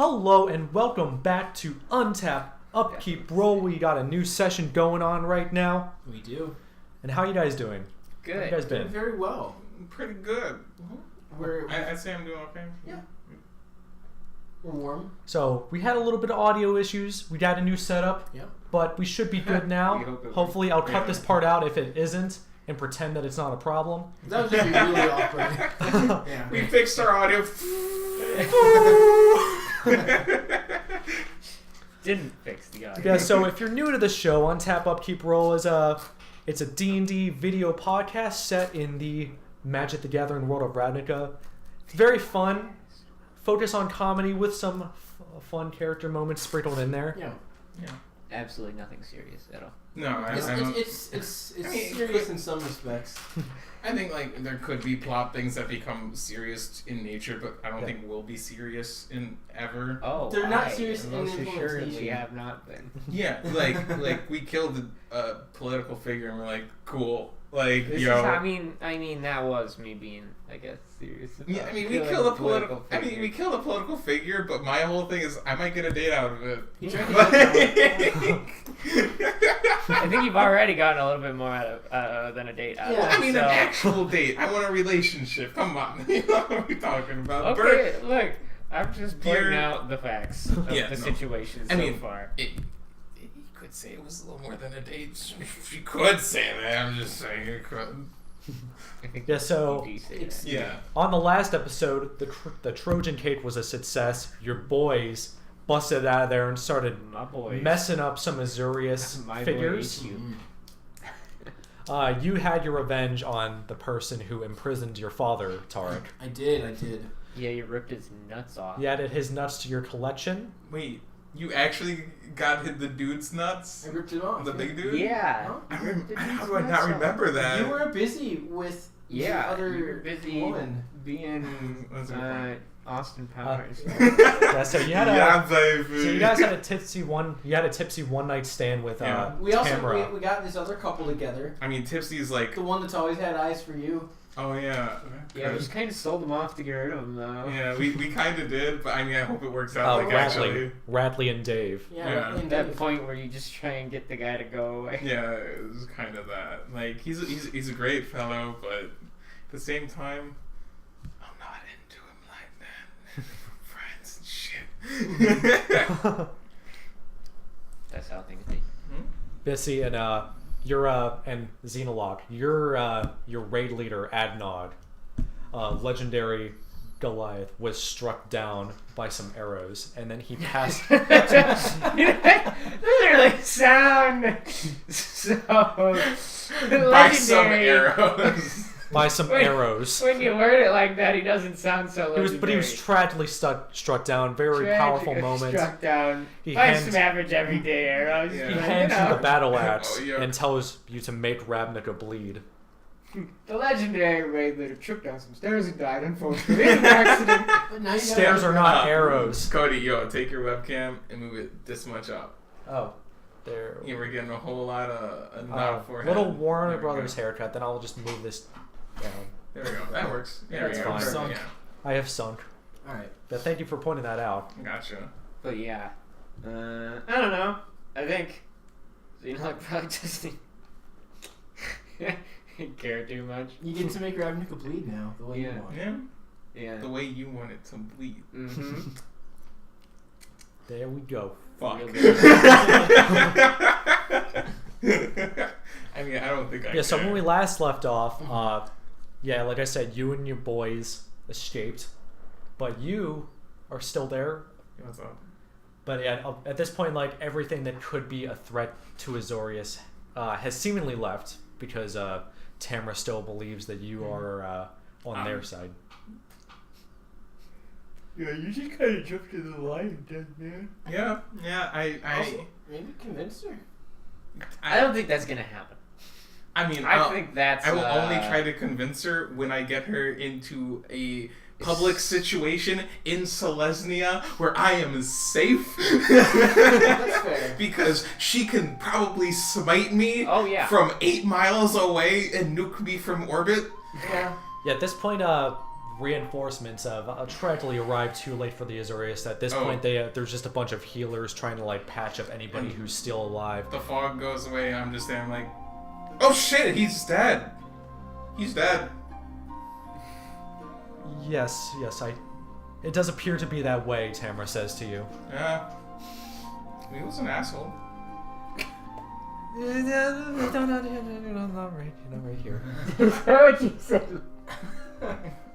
Hello and welcome back to Untap, Upkeep, Roll. We got a new session going on right now. We do. And how you guys doing? Good. How you guys been? Doing very well. Pretty good. I'd say I'm doing okay. Yeah. We're warm. So we had a little bit of audio issues. We got a new setup, but we should be good now. Hopefully I'll cut this part out if it isn't and pretend that it's not a problem. That would just be really awkward. We fixed our audio. Didn't fix the audio. Yeah, so if you're new to the show, Untap Upkeep Roll is it's a D&D video podcast set in the Magic the Gathering world of Ravnica. It's very fun. Focus on comedy with some fun character moments sprinkled in there. Yeah. Absolutely nothing serious at all. No, It's serious in some respects. I think like there could be plot things that become serious in nature, but I don't think we'll be serious in ever. Oh, They're not serious in most implementation. assuredly have not been. Yeah, like we killed a political figure and we're like, cool. Like, This yo. is, I mean, that was me being, I guess, serious. Yeah, I mean, we killing killed a political political. figure. we killed a political figure, but my whole thing is I might get a date out of it. I think you've already gotten a little bit more out of than a date out Yeah, of it. I mean, so. an actual date. I want a relationship. Come on, you know what are we talking about? Okay, look, I'm just pointing Beer- out the facts of the situation so far. You could say it was a little more than a date. You could say that. I'm just saying it could. I think Yeah, so you do say that. Yeah. on the last episode, the Trojan cake was a success. Your boys busted out of there and started My boys. messing up some Azurius My figures. boys, You had your revenge on the person who imprisoned your father, Tarek. I did. Yeah, you ripped his nuts off. You added his nuts to your collection. Wait, you actually got the dude's nuts? I ripped it off. The big dude? Yeah. Huh? How do I not remember that? You were busy with the other you were busy woman. being That's a good point. Austin Powers. Yeah, so you had a baby. so you guys had a tipsy one night stand with We also Tamara. we got this other couple together. I mean, Tipsy's like, The one that's always had eyes for you. oh yeah. Yeah, we just kind of sold him off to get rid of him, though. Yeah, we kind of did, but I mean, I hope it works out. Like actually, Radley and Dave. Yeah. and That Dave. point where you just try and get the guy to go away. yeah, it was kind of that. Like he's a great fellow, but at the same time, I'm not into him like that. Friends and shit. That's how things be. Bissy and and Xenolog, your raid leader Adnog, legendary Goliath, was struck down by some arrows, and then he passed. Literally sound so By some legendary. arrows. by some arrows. When you word it like that, he doesn't sound so legendary. But he was tragically struck down. Very powerful Tragically moment. Struck down He by hands- some average everyday arrows. Yeah. He but, hands you the battle axe Oh, yeah. and tells you to make Ravnica bleed. The legendary raid leader tripped down some stairs and died, unfortunately, in an accident. But now you Stairs are not arrows. Cody, yo, take your webcam and move it this much up. Oh, there. Yeah, we're getting a whole lot of not forehead. Little Warner There we Brothers go. haircut. Then I'll just move this down. There we go. That works. Yeah, That's there we go. fine. Perfect, I have sunk. All right. But thank you for pointing that out. Yeah. Gotcha. But yeah, I don't know. I think Xenolog probably just didn't care too much. You get to make Ravnica bleed now, the way you Yeah. want. Yeah. Yeah. The way you want it to bleed. Mm-hmm. There we go. Fuck. Really? I mean, I don't think I Yeah, so care. when we last left off, like I said, you and your boys escaped, but you are still there. What's up? But yeah, at this point, like everything that could be a threat to Azorius has seemingly left because Tamara still believes that you are on their side. Yeah, you just kind of jumped in the line, man. Yeah, Also, maybe convince her. I don't think that's gonna happen. I mean, I think that's. I will only try to convince her when I get her into a public situation in Selesnya where I am safe. That's fair. Because she can probably smite me Oh, yeah. from 8 miles away and nuke me from orbit. Yeah. Yeah, at this point, reinforcements have tragically arrived too late for the Azorius. At this point, there's just a bunch of healers trying to like patch up anybody who's still alive. The fog goes away. I'm just there. I'm like, oh shit, he's dead. He's dead. Yes, it does appear to be that way. Tamara says to you. Yeah. He was an asshole. Not right here. Is that what you said?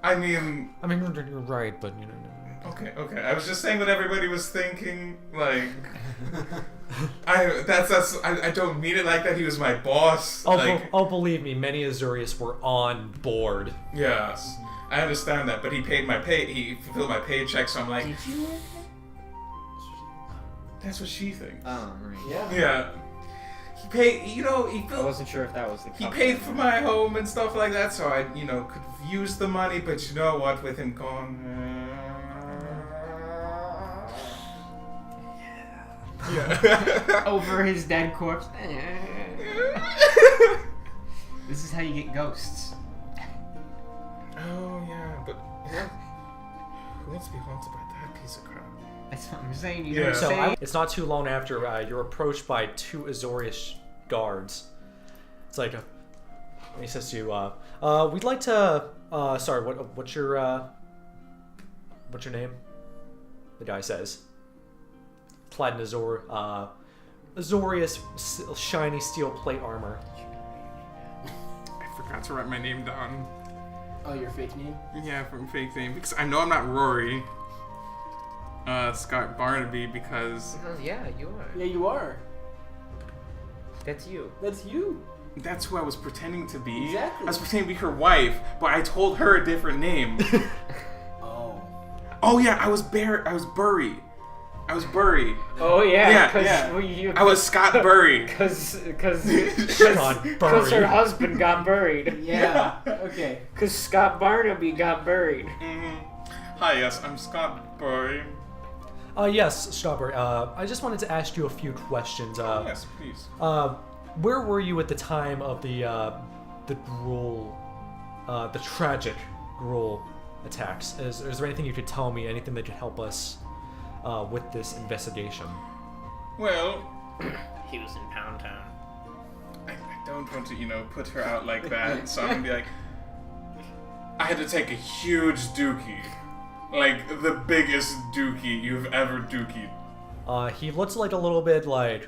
I mean, you're right, but you know. Okay. I was just saying what everybody was thinking. Like, I don't mean it like that. He was my boss. Believe me, many Azorius were on board. Yes, I understand that, but he paid my pay. He fulfilled my paycheck, so I'm like. Did you? That's what she thinks. Oh, right. Yeah. He paid. He I wasn't sure if that was the. He paid for my home and stuff like that, so I could use the money. But you know what? With him gone. Yeah. Over his dead corpse. This is how you get ghosts. Oh yeah, but who wants to be haunted by that piece of crap? That's what I'm saying. It's not too long after you're approached by two Azorius guards. It's like he says to you, "We'd like to. Sorry, what's your name?" The guy says. Clad in Azorius shiny steel plate armor. I forgot to write my name down. Oh, your fake name? Yeah, from fake name. Because I know I'm not Rory. Scott Barnaby, because... Oh, yeah, you are. Yeah, you are. That's you. That's you. That's who I was pretending to be. Exactly. I was pretending to be her wife, but I told her a different name. Oh yeah, I was Burry. Oh yeah, I was Scott Burry. Because Scott Burry. her husband got buried. Yeah. Okay. Because Scott Barnaby got buried. Mm-hmm. Hi, yes, I'm Scott Burry. Yes, Strawberry. I just wanted to ask you a few questions. Yes, please. Where were you at the time of the Gruul, the tragic Gruul attacks? Is there anything you could tell me? Anything that could help us with this investigation? Well, He was in Pound Town. I don't want to, put her out like that, so I'm gonna be like, I had to take a huge dookie. Like, the biggest dookie you've ever dookied. He looks like a little bit like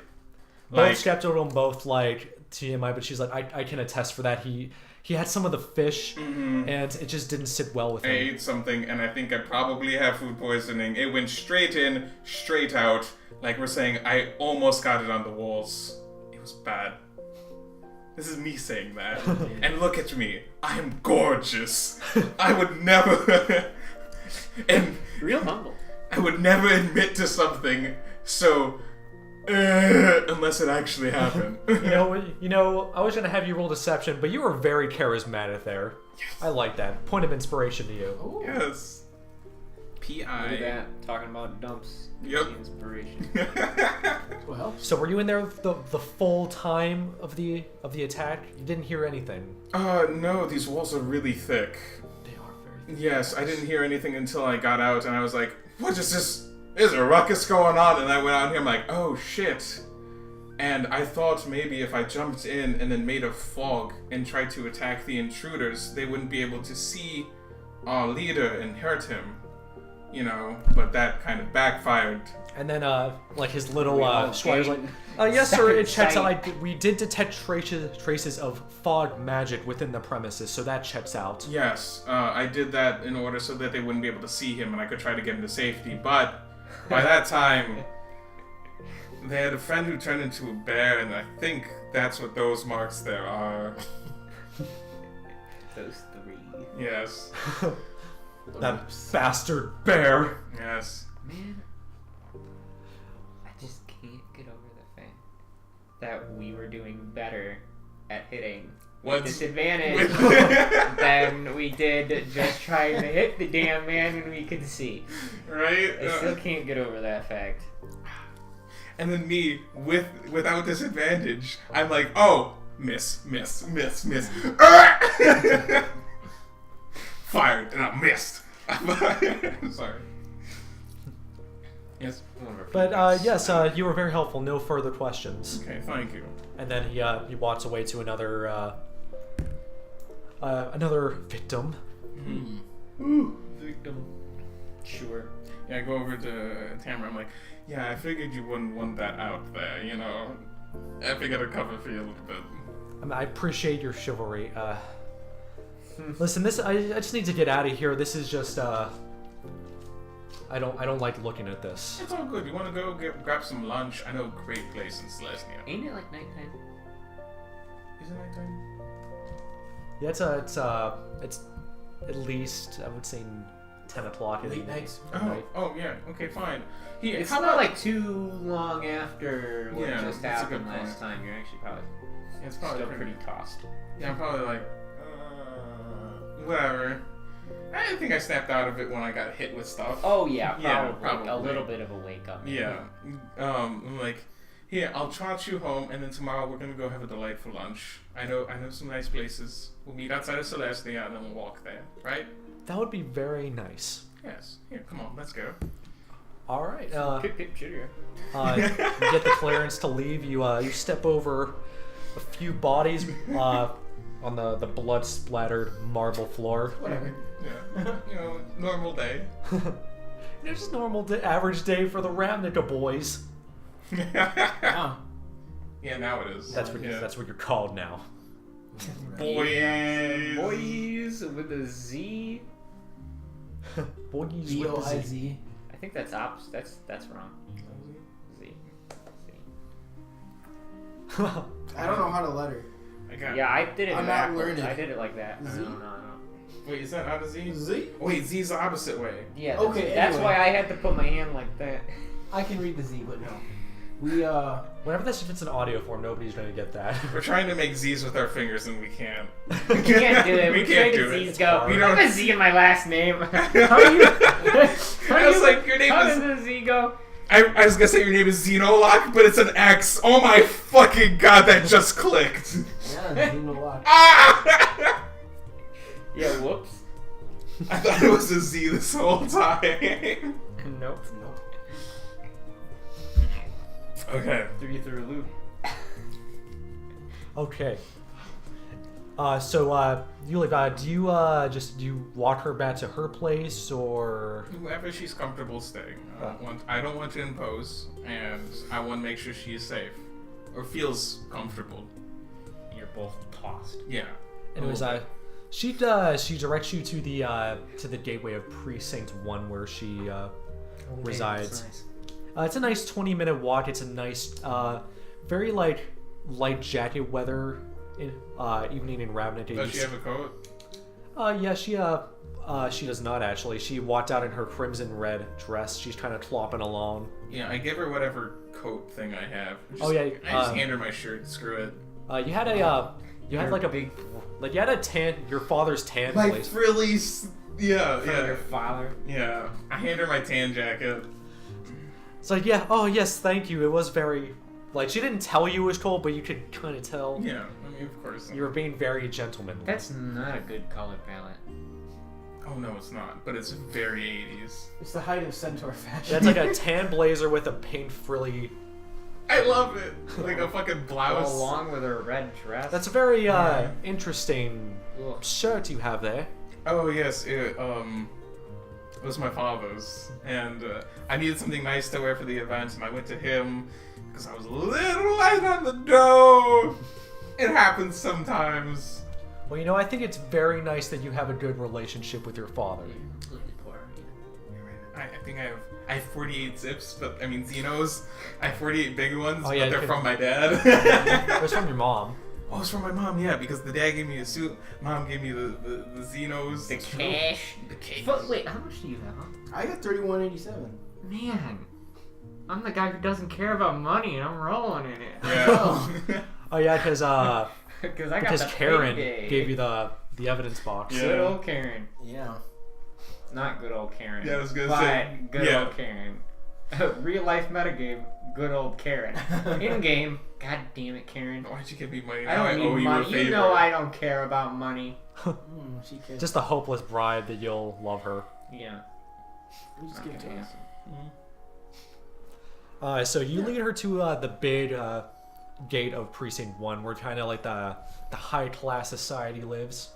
both skeptical and both like TMI, but she's like, I can attest for that. He had some of the fish, and it just didn't sit well with him. I ate something, and I think I probably have food poisoning. It went straight in, straight out. Like we're saying, I almost got it on the walls. It was bad. This is me saying that. And look at me. I am gorgeous. I would never... and Real humble. I would never admit to something so... unless it actually happened. I was gonna have you roll deception, but you were very charismatic there. Yes. I like that. Point of inspiration to you. Ooh. Yes. Look at that. Talking about dumps. Yep. Inspiration. Well. So were you in there the full time of the attack? You didn't hear anything. No, these walls are really thick. They are very thick. Yes, I didn't hear anything until I got out, and I was like, what is this? There's a ruckus going on, and I went out here, I'm like, oh shit. And I thought maybe if I jumped in and then made a fog and tried to attack the intruders, they wouldn't be able to see our leader and hurt him. But that kind of backfired. And then, like his little squire's like, yes, sir. It checks out. We did detect traces of fog magic within the premises, so that checks out. Yes, I did that in order so that they wouldn't be able to see him, and I could try to get him to safety. But by that time, they had a friend who turned into a bear, and I think that's what those marks there are. Those three. Yes. That bastard bear. Yes. Man, I just can't get over the fact that we were doing better at hitting with disadvantage than we did just trying to hit the damn man when we could see. Right? I still can't get over that fact. And then me, without disadvantage, I'm like, oh, miss. fired, and I missed. I'm sorry. Yes. But yes, you were very helpful. No further questions. Okay, thank you. And then he walks away to another victim. Ooh. Victim. Sure. Yeah, I go over to Tamara. I'm like, yeah, I figured you wouldn't want that out there, you know. I figured I'd cover for you a little bit. I mean, I appreciate your chivalry. Listen, I just need to get out of here. This is just I don't like looking at this. It's all good. You want to go grab some lunch? I know a great place in Celestia. Ain't it like nighttime? Is it nighttime? Yeah, it's at least I would say 10 o'clock. Late nights. Oh yeah. Okay, fine. Here, It's how not about like too long after what Yeah, just that's a good happened last point. time. You're actually probably It's probably still pretty tossed. Yeah, I'm probably like, whatever. I think I snapped out of it when I got hit with stuff. Oh yeah, probably. Yeah, A probably. little bit of a wake up. Yeah. I'm like, here, I'll trot you home, and then tomorrow we're gonna go have a delightful lunch. I know some nice places. We'll meet outside of Celestia, and then we'll walk there, right? That would be very nice. Yes. Here, come on, let's go. All right. Pip pip cheerio. You get the clearance to leave. You step over a few bodies on the blood splattered marble floor. Whatever. Yeah. You know, normal day. It's just normal average day for the Ravnica Boys. Wow. Yeah, now it is. That's what you're called now. Boys. Boys with a Z. Boys with the B-O-I-Z. Z. I think that's that's wrong. Z. I don't know how to letter. I got. Yeah, I did it. I'm not backwards. learning. I did it like that. Z? No. Wait, is that not a Z? Z? Wait, Z's the opposite way. Yeah. Okay, That's anyway. why I had to put my hand like that. I can read the Z, but no. We Whenever this fits in audio form, nobody's gonna get that. We're trying to make Z's with our fingers and we can't. We can't do it. We We can't tried do to it. Z's go. We I don't- have a Z in my last name. I was like, your name How is. does the Z go? I was gonna say your name is Xenolock, but it's an X. Oh my fucking god, that just clicked. yeah, Z no lock. Ah! Yeah. Whoops. I thought it was a Z this whole time. Nope. Okay. Threw you through a loop. Okay. So Yulia, do you walk her back to her place or? Whoever she's comfortable staying. I don't want to impose, and I want to make sure she is safe or feels comfortable. You're both tossed. Yeah. Anyways, she directs you to the gateway of Precinct 1 where she resides. Nice. It's a nice 20-minute walk. It's a nice, very light jacket weather evening in Ravnica. Does she have a coat? Yeah, she does not actually. She walked out in her crimson red dress. She's kind of clopping along. Yeah, I give her whatever coat thing I have. Oh, yeah, I just hand her my shirt. Screw it. You had like a big, like you had a tan, your father's tan My place. frillies. Yeah, From your father. yeah. I hand her my tan jacket. It's like, yeah, oh yes, thank you. It was very, like, she didn't tell you it was cold, but you could kind of tell. Yeah, I mean, of course. You were being very gentlemanly. That's not a good color palette. Oh no, it's not. But it's very 80s. It's the height of centaur fashion. That's like a tan blazer with a pink frilly. I love it. Like a fucking blouse. Along with her red dress. That's a very interesting Ugh. shirt you have there. Oh yes, it was my father's, and I needed something nice to wear for the event, and I went to him because I was a little light on the dough. It happens sometimes. Well, you know, I think it's very nice that you have a good relationship with your father. I think I have 48 zips, but I mean Xenos. I have 48 big ones, Oh, yeah, but they're you from my It dad. was from your mom. Oh, it's from my mom, yeah, because the dad gave me a suit, mom gave me the Xenos. The cash. The cash. But wait, how much do you have? I got 3187. Man, I'm the guy who doesn't care about money, and I'm rolling in it. Yeah. Oh yeah, because Because Karen gave you the evidence box. Yeah. Good old Karen. Yeah. Not good old Karen. Yeah, I was gonna but say, good yeah. old Karen. Real life metagame, good old Karen. In game, god damn it, Karen. Why'd you give me money? I Now don't owe need you a money. favor. You know I don't care about money. She could. Just a hopeless bride that you'll love her. Yeah. You just give it to Okay. us. So you lead her to the big gate of Precinct 1, where kind of like the high class society lives.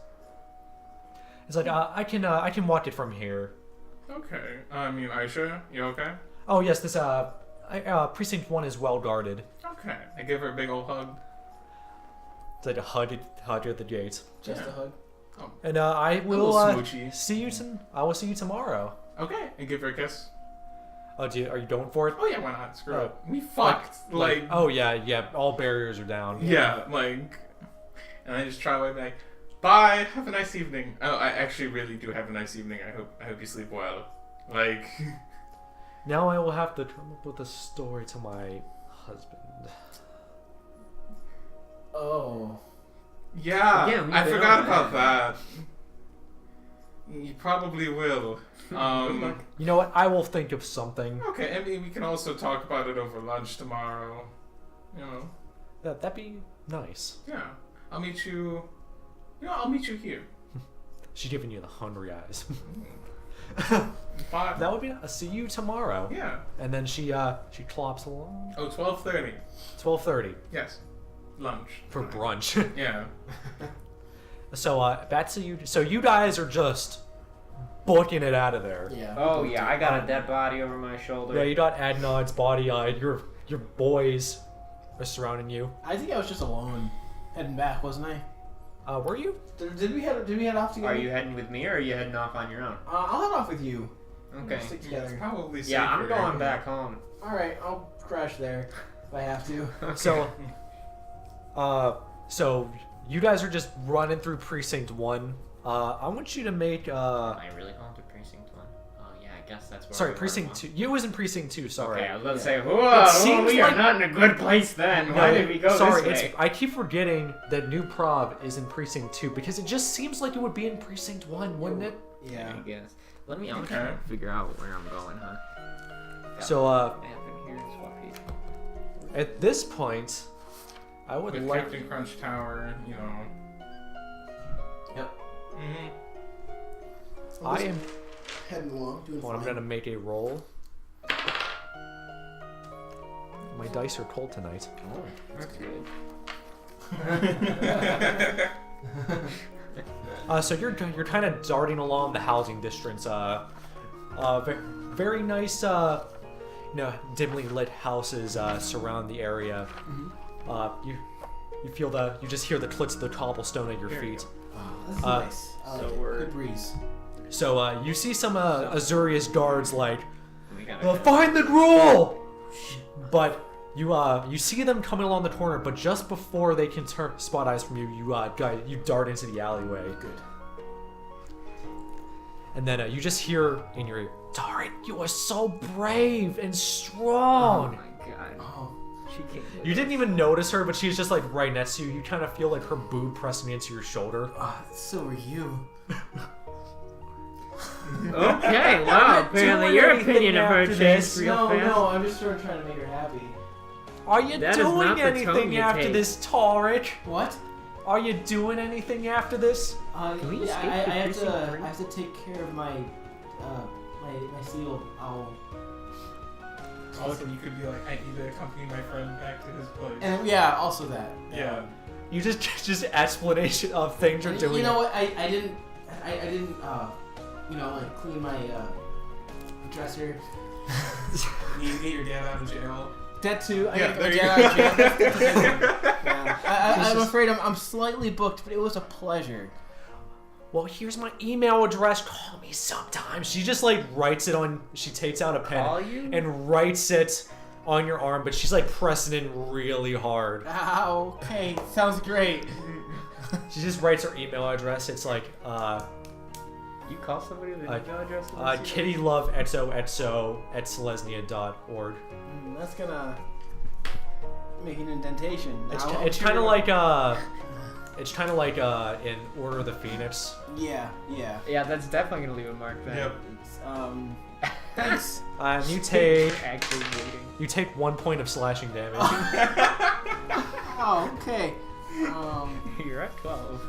It's like I can walk it from here. Okay. I mean, Aisha, you okay? Oh yes, this Precinct 1 is well guarded. Okay. I give her a big old hug. It's like a hug at the gate. Just Yeah. a hug. And I will little smoochy. see you. I will see you tomorrow. Okay. And give her a kiss. Oh, are you going for it? Oh yeah, why not? Screw Oh. it. We fucked. Like. oh yeah, all barriers are down. Yeah, like, and I just try to be like, bye, have a nice evening. Oh, I actually really do have a nice evening. I hope you sleep well. Like, Now I will have to come up with a story to my husband. Oh. yeah, Yeah, we've I been forgot over about that. that. You probably will. You know what? I will think of something. Okay, I mean, we can also talk about it over lunch tomorrow. You know, That'd be nice. yeah. I'll meet you. You know, I'll meet you here. She's giving you the hungry eyes. Bye. That would be. See you tomorrow. Yeah. And then she clops along. Oh, 12:30. 12:30 Yes. Lunch. for brunch. Yeah. So back to you. So you guys are just booking it out of there. Yeah. Oh yeah, I got a dead body over my shoulder. Yeah, you got Adnod's body. Your boys are surrounding you. I think I was just alone, heading back, wasn't I? Were you? Did we head off together? Are you heading with me or are you heading off on your own? I'll head off with you. Okay. We'll stick It's together. probably Yeah, I'm safer. going back home. All right, I'll crash there if I have to. So you guys are just running through Precinct 1. I want you to make Am I really going to Precinct 1? Oh yeah, I guess that's where sorry, we were, Precinct huh? 2. You was in Precinct 2, sorry. Okay, I was about to Yeah. say, whoa, seems we are like- not in a good place then. No, Why did we go sorry, this way? I keep forgetting that New Prov is in Precinct 2 because it just seems like it would be in Precinct 1, wouldn't it? Yeah. I guess. I'm Okay. trying to figure out where I'm going, huh? So Map in here is what we- at this point, I would With like Captain Crunch Tower, you know. Yep. Mm-hmm. I am Heading along, doing Well, I'm fine. gonna make a roll. My dice are cold tonight. Oh, That's good. So you're kind of darting along the housing districts. Very nice, dimly lit houses surround the area. You you just hear the clicks of the cobblestone at your feet. Wow, this is Uh, nice. I like so it. we're- Good breeze. So you see some Azurius guards like We gotta find the gruel, but you see them coming along the corner. But just before they can turn spot eyes from you, you dart into the alleyway. Good. And then you just hear in your ear, Tarik, you are so brave and strong. Oh my god. Oh, She came. You didn't even notice her, but she's just like right next to you. You kind of feel like her boob pressing into your shoulder. so are you. Okay, wow. not Apparently doing your anything opinion of her after changed this. real No, fast. no, I'm just sort of trying to make her happy. Are you That is not doing the tone anything you after take. this, Tarik? What? Are you doing anything after this? Can we yeah, escape I to have Precinct to. 3? I have to take care of my seal owl. Also, you could be like, I need to accompany my friend back to his place. And yeah, also that. Yeah. You just explanation of things you're And doing. you know what? I didn't clean my dresser. You need to get your dad out of jail. That too. I Yeah, gotta there get you my go. dad out of jail. Yeah. I'm afraid I'm slightly booked, but it was a pleasure. Well, here's my email address. Call me sometime. She just like writes it on. She takes out a pen Call you? and writes it on your arm, but she's like pressing it really hard. Ow, okay, sounds great. She just writes her email address. It's like You call somebody with an email address? kittylove@selesnia.org. That's gonna make an indentation. It's Now, kind of like in Order of the Phoenix. Yeah. Yeah, that's definitely gonna leave a mark then. Yep. It's, thanks. You take Actually waiting. 1 point of slashing damage. Oh, okay. You're at 12.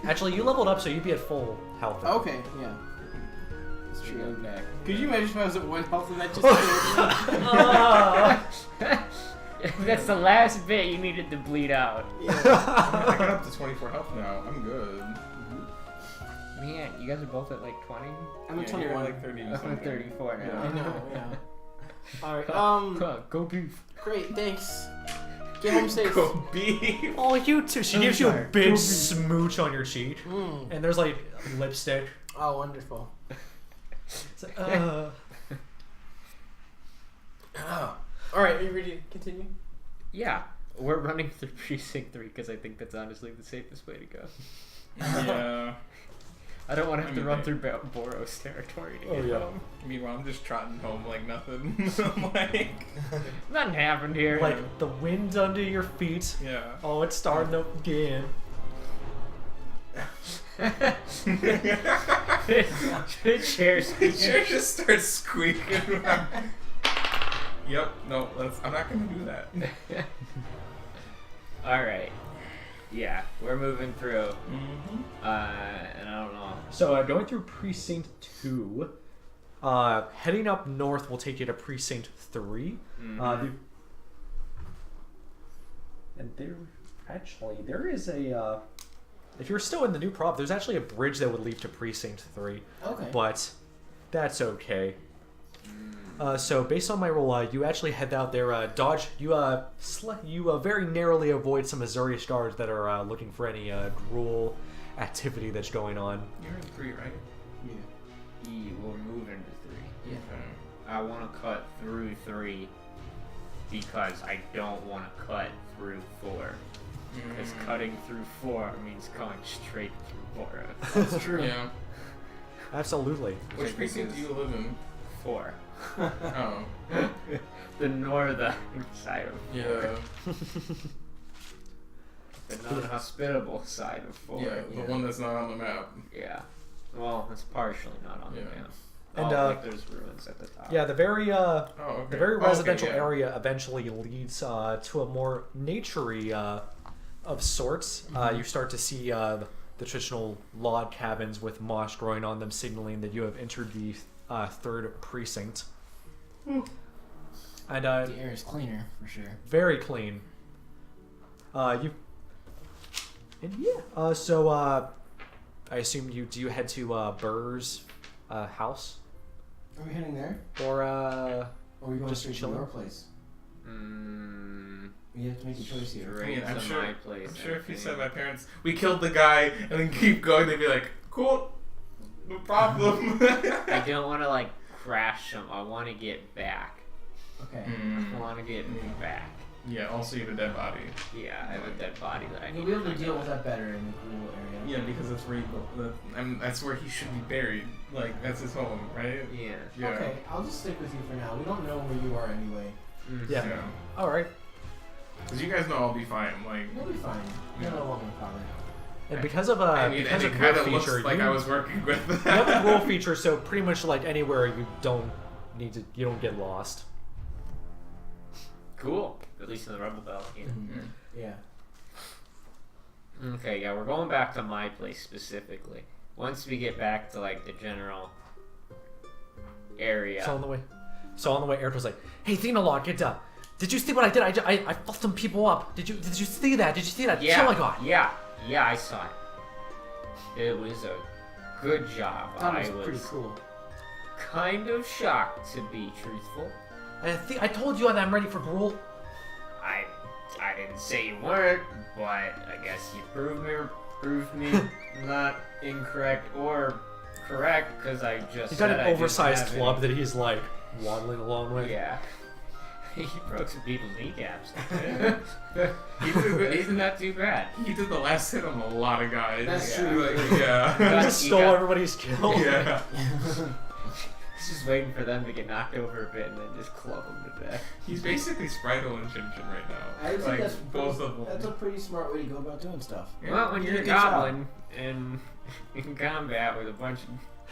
Actually, you leveled up, so you'd be at full health. Okay, yeah. That's true. Okay. Could you imagine if I was at 1 health and that just killed me? That's the last bit you needed to bleed out. Yeah. I got up to 24 health now. I'm good. Man, you guys are both at like 20? I'm at Yeah, you're 21. like 30 I'm at something. 34 now. Yeah. I know, yeah. Alright, Go beef. great, thanks. Get home safe. Go beef. Oh, you too. She gives you a sorry. big smooch on your cheek, Mm. and there's like lipstick. Oh, wonderful. It's like, Alright, are you ready to continue? Yeah, we're running through Precinct 3 because I think that's honestly the safest way to go. Yeah. I don't want to have to mean, run through Boros territory to get home. Meanwhile, I'm just trotting home like nothing. Like, Nothing happened here. like the wind under your feet. yeah. Oh, it's starting up again. The chair The chair just starts squeaking. Yep. No, I'm not gonna do that. All right. Yeah, we're moving through. Mm-hmm. And I don't know. So going through Precinct 2, heading up north will take you to Precinct 3. Mhm. And there is a, if you're still in the new prop, there's actually a bridge that would lead to Precinct 3. Okay. But that's okay. So based on my roll, you actually head out there, dodge. You very narrowly avoid some Azurius guards that are looking for any gruel activity that's going on. You're in 3, right? Yeah. We'll move into 3. Yeah. Okay. I want to cut through 3 because I don't want to cut through 4. Because cutting through 4 means going straight through Boros. That's true. Yeah. Absolutely. Which precinct do you live in? 4. Oh. The northern side of 4. Yeah. The non-hospitable side of 4. Yeah, the one that's not on the map. Yeah. Well, it's partially not on Yeah. the map. And, like there's ruins at the top. Yeah, the very Oh, okay. the very residential yeah. area eventually leads to a more naturey of sorts. You start to see the traditional log cabins with moss growing on them, signaling that you have entered the 3rd precinct. And The air is cleaner, for sure. very clean. So I assume you head to Burr's house, Are we heading there? or Or are we going Just straight to chilling? your place? We have to make a choice here. Straight I'm to sure- my place. I'm sure if you I said think. my parents, we killed the guy, and then keep going, they'd be like, cool, no problem. I don't want to like crash them. I want to get back. Okay. I want to get back. Yeah, also you have a dead body. Yeah, I have a dead body that I We'll need be able to find deal out. with that better in the cool area. Yeah, because that's where that's where he should be buried. Like, that's his home, right? Yeah. Yeah. Okay, I'll just stick with you for now. We don't know where you are anyway. yeah. Yeah. All right. Because you guys know I'll be fine. Like, We'll be fine. Yeah. No one will bother. And because of I mean, because and of it kind rule of looks feature, like you, I was working with you have a rule feature, so pretty much like anywhere you don't get lost. Cool. At least in the Rebel Belt. Yeah. Yeah. Okay, yeah, we're going back to my place specifically. Once we get back to like the general area. So on the way, Eric was like, "Hey, Thenalog, get up. Did you see what I did? I fucked some people up. Did you see that? Did you see that yeah, kill I got?" yeah, I saw it. It was a good job. That I was was pretty cool. kind of shocked, to be truthful. I told you that I'm ready for gruel. I didn't say you weren't, but I guess you proved me not incorrect or correct, because I just He's said got an I didn't oversized have club any- that he's like waddling along with. Yeah. He broke some people's kneecaps. He did Isn't that too bad? He did the last hit on a lot of guys. That's Yeah. true. Like, yeah. He Yeah. just stole everybody's kill. Yeah. He's just waiting for them to get knocked over a bit and then just club them to death. He's basically Spritle and Chin Chin right now. I think Like, that's both of them. That's a pretty smart way to go about doing stuff. Yeah. Well, when you you're a did a good job. goblin and in combat with a bunch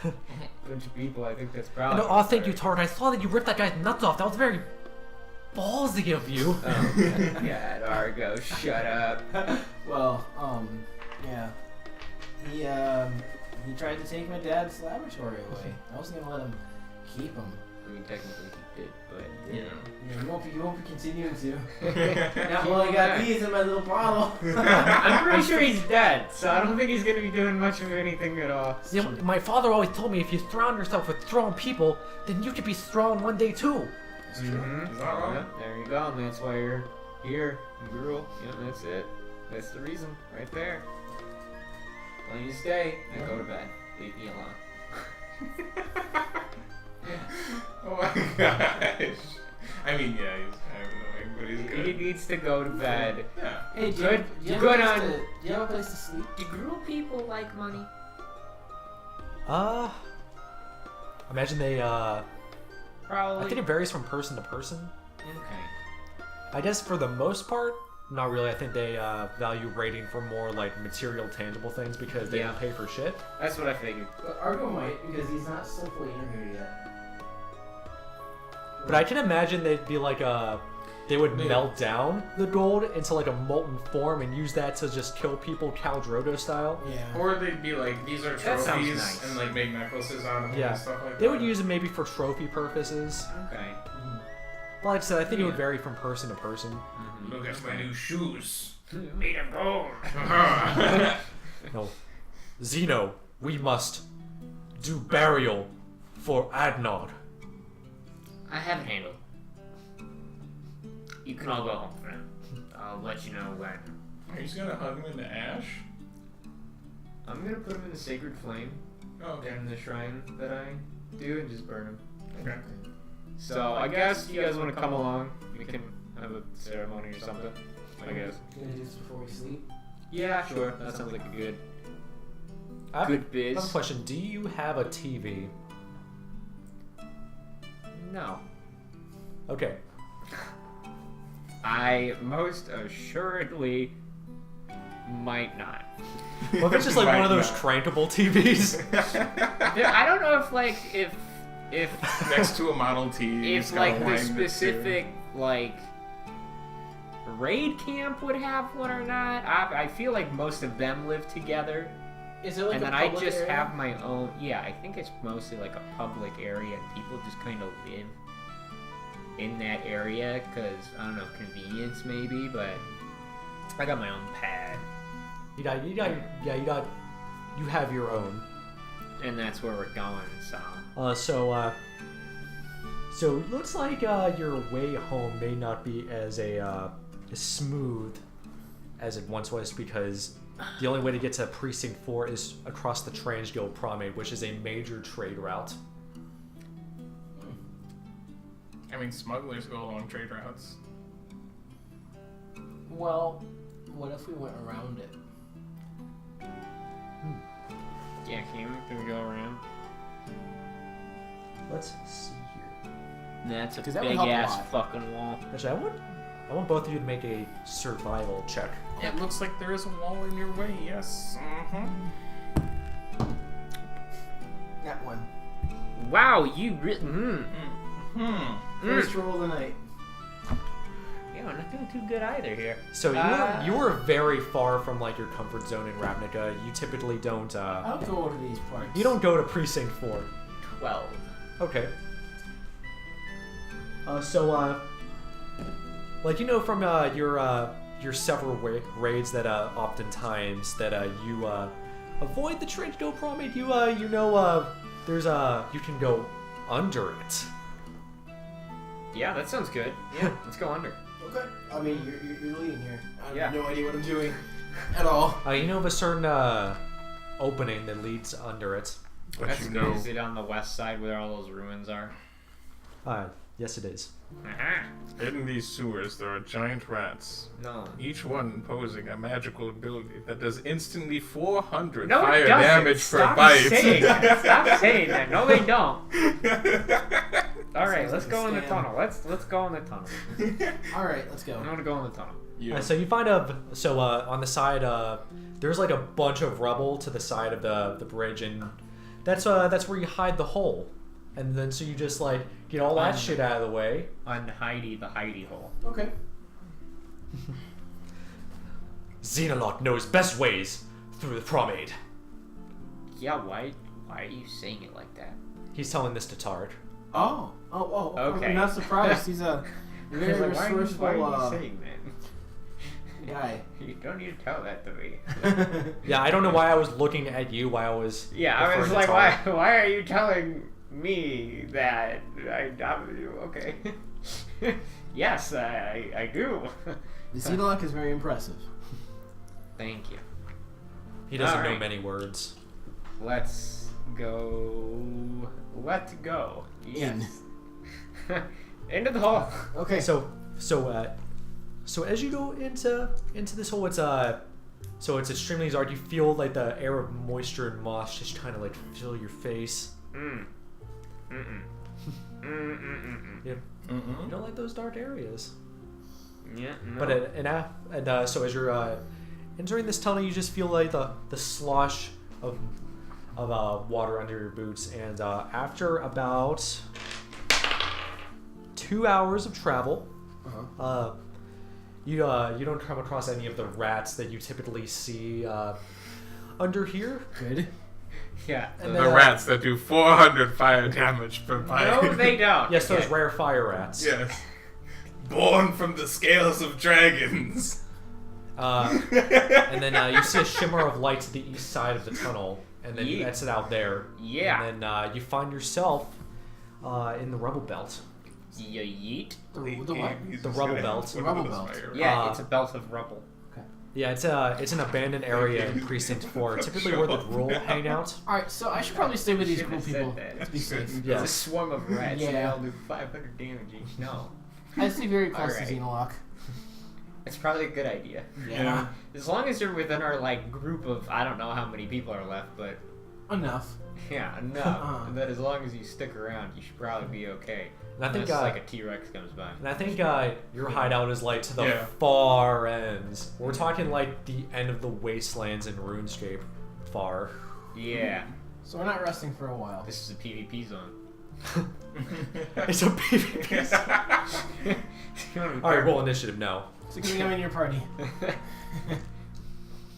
of people, I think that's probably. No, oh, thank you, Tard. I saw that you ripped that guy's nuts off. That was very ballsy of you. Oh my god, Argo, shut up. Well, yeah. He tried to take my dad's laboratory away. I wasn't gonna let him keep him. I mean, technically he did, but Yeah. Yeah, you won't be continuing to. Now, well, I got these in my little bottle. I'm pretty sure he's dead, so I don't think he's gonna be doing much of anything at all. You know, my father always told me if you surround yourself with strong people, then you could be strong one day too. It's true. Is that wrong? Yeah, there you go, and that's why you're here in Gruel. Yeah, that's it. That's the reason, right there. When you stay, I go to bed. Leave me alone. Oh my gosh. I mean, yeah, he's kind of annoying, but he's He good. needs to go to bed. Yeah. Hey, Good. Do you Good have on. do you have a place to sleep? Do Gruel people like money? Imagine they, Probably. I think it varies from person to person. Okay. I guess for the most part, not really. I think they value rating for more like material, tangible things because they Yeah. don't pay for shit. That's what I figured. Argo might, because he's not so fully interviewed yet. But I can imagine they'd be like they would Maybe. melt down the gold into like a molten form and use that to just kill people Khal Drogo style. Yeah. Or they'd be like, these are That sounds trophies, nice. and like make necklaces out of them Yeah. and stuff like that. They would use it maybe for trophy purposes. Okay. But like I said, I think it would Yeah. vary from person to person. Mm-hmm. Look at my new shoes. Made of gold. No, Zeno, we must do burial for Adnod. I have it handled. You can all go home for now. I'll let you know when. Are you just gonna hug him in the ash? I'm gonna put him in the sacred flame Oh, okay. in the shrine that I do and just burn him. Okay. So I guess you guys want to come along. We can have a ceremony or something. I guess. You gonna do this before we sleep? Yeah, sure. That sounds like a good I have, good I biz. have a question. Do you have a TV? No. Okay. I most assuredly might not. Well, if it's just like one of Might those not. crankable TVs. I don't know if like if Next to a Model T. if it's got like a the line that's specific like raid camp would have one or not. I feel like most of them live together, Is it like and a then I public just area? have my own. Yeah, I think it's mostly like a public area, and people just kind of live in that area because I don't know, convenience maybe. But I got my own pad, you have your own. and that's where we're going. So So it looks like your way home may not be as as smooth as it once was because the only way to get to Precinct 4 is across the Transguild Promenade, which is a major trade route. I mean, smugglers go along trade routes. Well, what if we went around it? yeah, can we go around? Let's see here. That's a 'Cause that would big help a ass lot. fucking wall. Actually, I want both of you to make a survival check. It looks like there is a wall in your way, yes. That one. Wow, you First roll of the night. Yeah, we're not doing too good either here. So you were very far from like your comfort zone in Ravnica. You typically don't. I don't go over to these parts. You don't go to Precinct 4. 12. Okay. Like you know from your several raids that oftentimes that you avoid the Transguild Promenade. There's you can go under it. Yeah, that sounds good. Yeah, let's go under. Okay. I mean, you're leading here. I Yeah. have no idea what I'm doing at all. You know of a certain opening that leads under it. But That's you good. know, Is it on the west side where all those ruins are? Yes, it is. Aha. in these sewers there are giant rats, No. each one posing a magical ability that does instantly 400 No, fire it doesn't. damage Stop per bite. saying that. Stop saying that. No, they don't. All right, Sounds let's like go a in the scam. tunnel. Let's go in the tunnel. All right, let's go. I'm gonna go in the tunnel. So you find on the side there's like a bunch of rubble to the side of the bridge, and that's where you hide the hole, and then so you just like get all that shit out of the way. Unhidey the hidey hole. Okay. Xenolot knows best ways through the promenade. Yeah, why are you saying it like that? He's telling this to Tard. Oh. Okay. I'm not surprised. He's a very Why resourceful are you saying that? guy. You don't need to tell that to me. Yeah, I don't know why I was looking at you while I was. Yeah, I was referring like, to Tard. why are you telling me that? Okay. Yes, I do. The Xenolock is very impressive. Thank you. He doesn't know Alright. many words. Let's go. Let's go. Yes. Into the hole. Okay. So as you go into this hole, it's extremely dark. You feel like the air of moisture and moss just kind of like fill your face. Yeah. You don't like those dark areas. Yeah. No. But so as you're entering this tunnel, you just feel like the slosh of water under your boots, and after about 2 hours of travel, you don't come across any of the rats that you typically see under here. Good. Yeah. And The then, rats that do 400 fire damage per bite. No, they don't. Yes, those Yeah. rare fire rats. Yes. Born from the scales of dragons. And then you see a shimmer of light to the east side of the tunnel, and then you Yeet. exit out there. Yeah. And then you find yourself in the rubble belt. Yeet. The what? The rubble belt. The rubble belt. Yeah, it's a belt of rubble. Yeah, it's an abandoned area in Precinct 4, typically where the Gruul hang out. Alright, so I should probably stay with these Shouldn't cool have people said that. to be safe. It's a Yes. swarm of rats. Yeah. They all do 500 damage each. No. I stay very close to Alright. Xenolock. It's probably a good idea. Yeah. As long as you're within our like group of I don't know how many people are left, but Enough. yeah, enough. That as long as you stick around, you should probably be okay. And I think Unless like a T-Rex comes by. your hideout is like to the Yeah. far ends. We're talking like the end of the wastelands in RuneScape. Far. Yeah. So we're not resting for a while. This is a PvP zone. It's a PvP. All right, roll initiative now. So can we go in your party?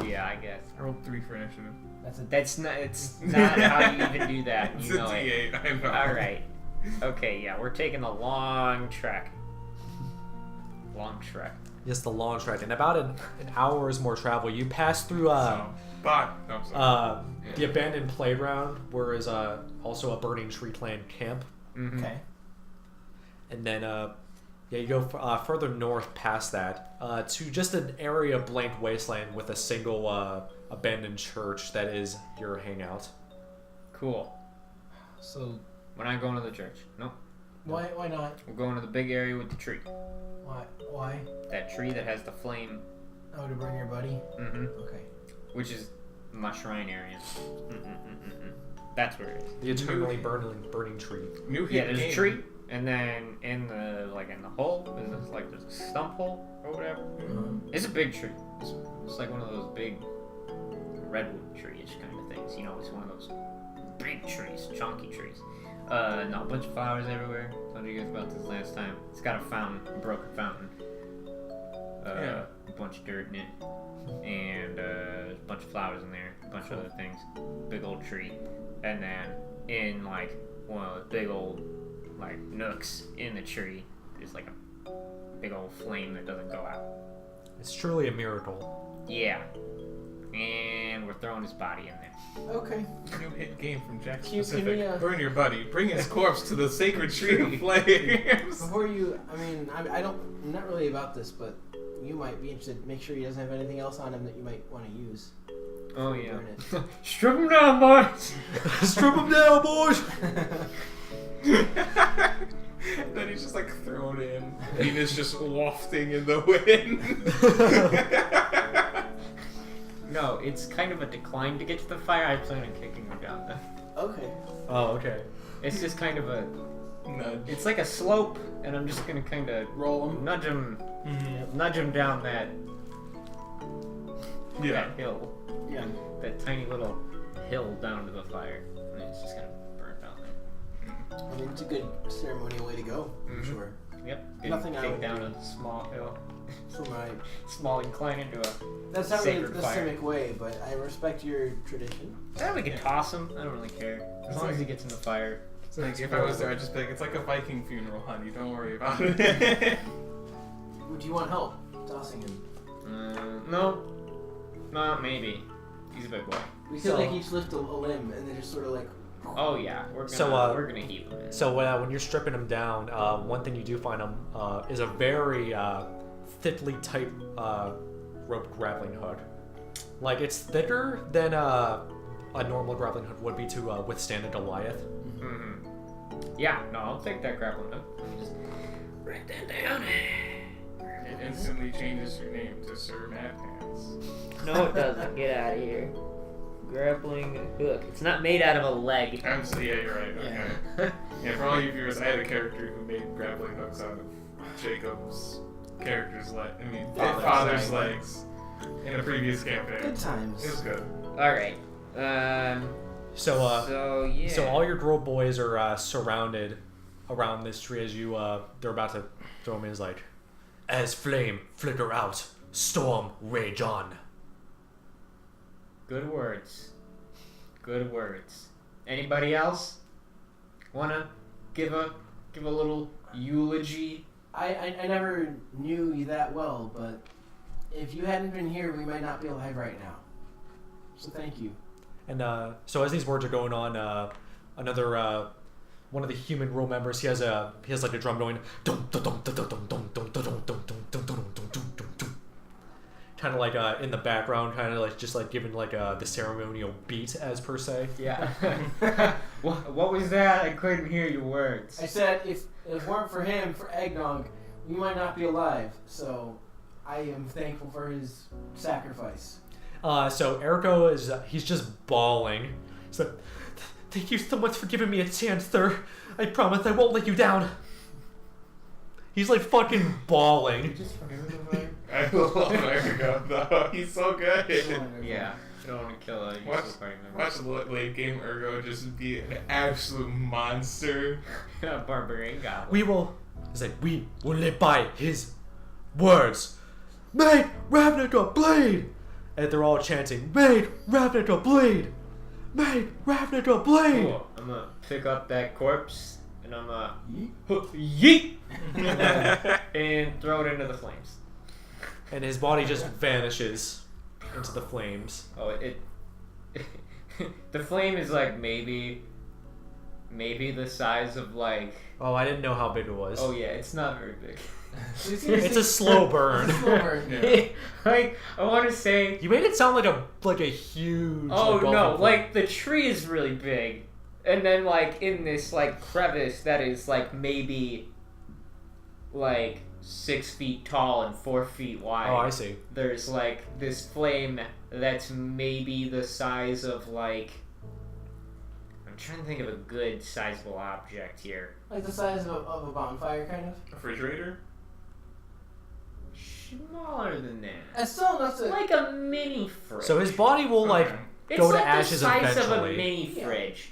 Yeah, I guess. I rolled 3 for initiative. That's a It's not how you even do that. It's You a know it. D8, I know. Alright. Okay, yeah, we're taking a long trek. Long trek. Yes, the long trek. In about an hour's more travel, you pass through the abandoned playground, where is also a burning tree clan camp. Mm-hmm. okay. And then you go further north past that to just an area of blank wasteland with a single abandoned church that is your hangout. Cool. So We're not going to the church. No. why not? We're going to the big area with the tree. Why? That tree that has the flame. Oh, to burn your buddy? Mm-hmm. Okay. Which is my shrine area. That's where it is. The eternally burning tree. New hit Yeah, there's game. a tree, and then in the hole, there's a stump hole or whatever. It's a big tree. It's like one of those big redwood trees kind of things. You know, it's one of those big trees, chunky trees. No, a bunch of flowers everywhere. Told you guys about this last time. It's got a fountain, a broken fountain. Yeah. A bunch of dirt in it, and a bunch of flowers in there, a bunch of other things. Big old tree, and then in like one of the big old like nooks in the tree, there's like a big old flame that doesn't go out. It's truly a miracle. Yeah, and we're throwing his body in there. Okay. New hit game from Jack Can you- Specific. can we, Burn your buddy. Bring his corpse to the sacred tree of flames. Before you, I'm not really about this, but you might be interested. Make sure he doesn't have anything else on him that you might want to use. Oh yeah. Burn it. Strip him down, boys. Strip him down, boys! Then he's just like thrown in. Venus just wafting in the wind. No, it's kind of a decline to get to the fire. I plan on kicking him down there. Okay. Oh, okay. It's just kind of a. Nudge. It's like a slope, and I'm just gonna kind of Roll him. nudge him down that hill, Yeah. that tiny little hill down to the fire, and it's just gonna burn down there. I mean, it's a good ceremonial way to go. I'm Mhm. sure. Yep. Nothing I Dig would down do. a small hill. It's for my. Small incline into a. That's not really Sacred the fire. Simic way, but I respect your tradition. Yeah, we can toss him. I don't really care. As long as he gets in the fire. It's like if I was there, I'd just be like, it's like a Viking funeral, honey. Don't worry about it. Would you want help tossing him? No. No, maybe. He's a big boy. We could like each lift a limb and then just sort of like. Oh yeah, we're gonna heap him in. So when you're stripping him down, one thing you do find him is a very thickly tight rope grappling hook. Like it's thicker than a normal grappling hook would be to withstand a Goliath. Mm-hmm. Yeah, no, I'll take that grappling hook. Let me just write that down. It instantly changes your name to Sir Mad Pants. No, it doesn't. Get out of here. Grappling hook. It's not made out of a leg. Yeah, you're right. Okay. Yeah, for all you viewers, I had a character who made grappling hooks out of Jacob's character's father's legs in a previous campaign. Good times. It was good. All right. So yeah. So all your girl boys are surrounded around this tree as you they're about to throw him in. Is like, as flame flicker out, storm rage on. Good words. Good words. Anybody else wanna give a little eulogy? I never knew you that well, but if you hadn't been here, we might not be alive right now. So thank you. And so as these words are going on, another one of the human role members, he has like a drum going, kind of like in the background, kind of like just like giving like the ceremonial beat as per se. Yeah. What was that? I couldn't hear your words. I said if it weren't for him, for Eggnog, we might not be alive. So I am thankful for his sacrifice. So Erico is he's just bawling. So thank you so much for giving me a chance, sir. I promise I won't let you down. He's like fucking bawling. I love Erico though. He's so good. Yeah. You don't want to kill a Watch, useful party member. watch the late game Ergo just be an absolute monster. Barbarian goblin. We will live by his words. Make Ravnica bleed! And they're all chanting, make Ravnica bleed! Make Ravnica bleed! Cool. I'm gonna pick up that corpse and I'm gonna yeet and throw it into the flames. And his body just vanishes into the flames. Oh, the flame is like maybe the size of like. Oh, I didn't know how big it was. Oh yeah, it's not very big. It's a slow burn. Yeah. Like I want to say. You made it sound like a huge. Oh like, no! golden Like the tree is really big, and then like in this like crevice that is like maybe like 6 feet tall and 4 feet wide. Oh, I see. There's like this flame that's maybe the size of like. I'm trying to think of a good sizable object here. Like the size of a bonfire, kind of. Refrigerator? Smaller than that. It's still enough to. Like a mini fridge. So his body will like It's go like to ashes the size eventually. of a mini fridge.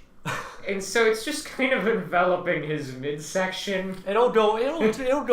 And so it's just kind of enveloping his midsection. It'll go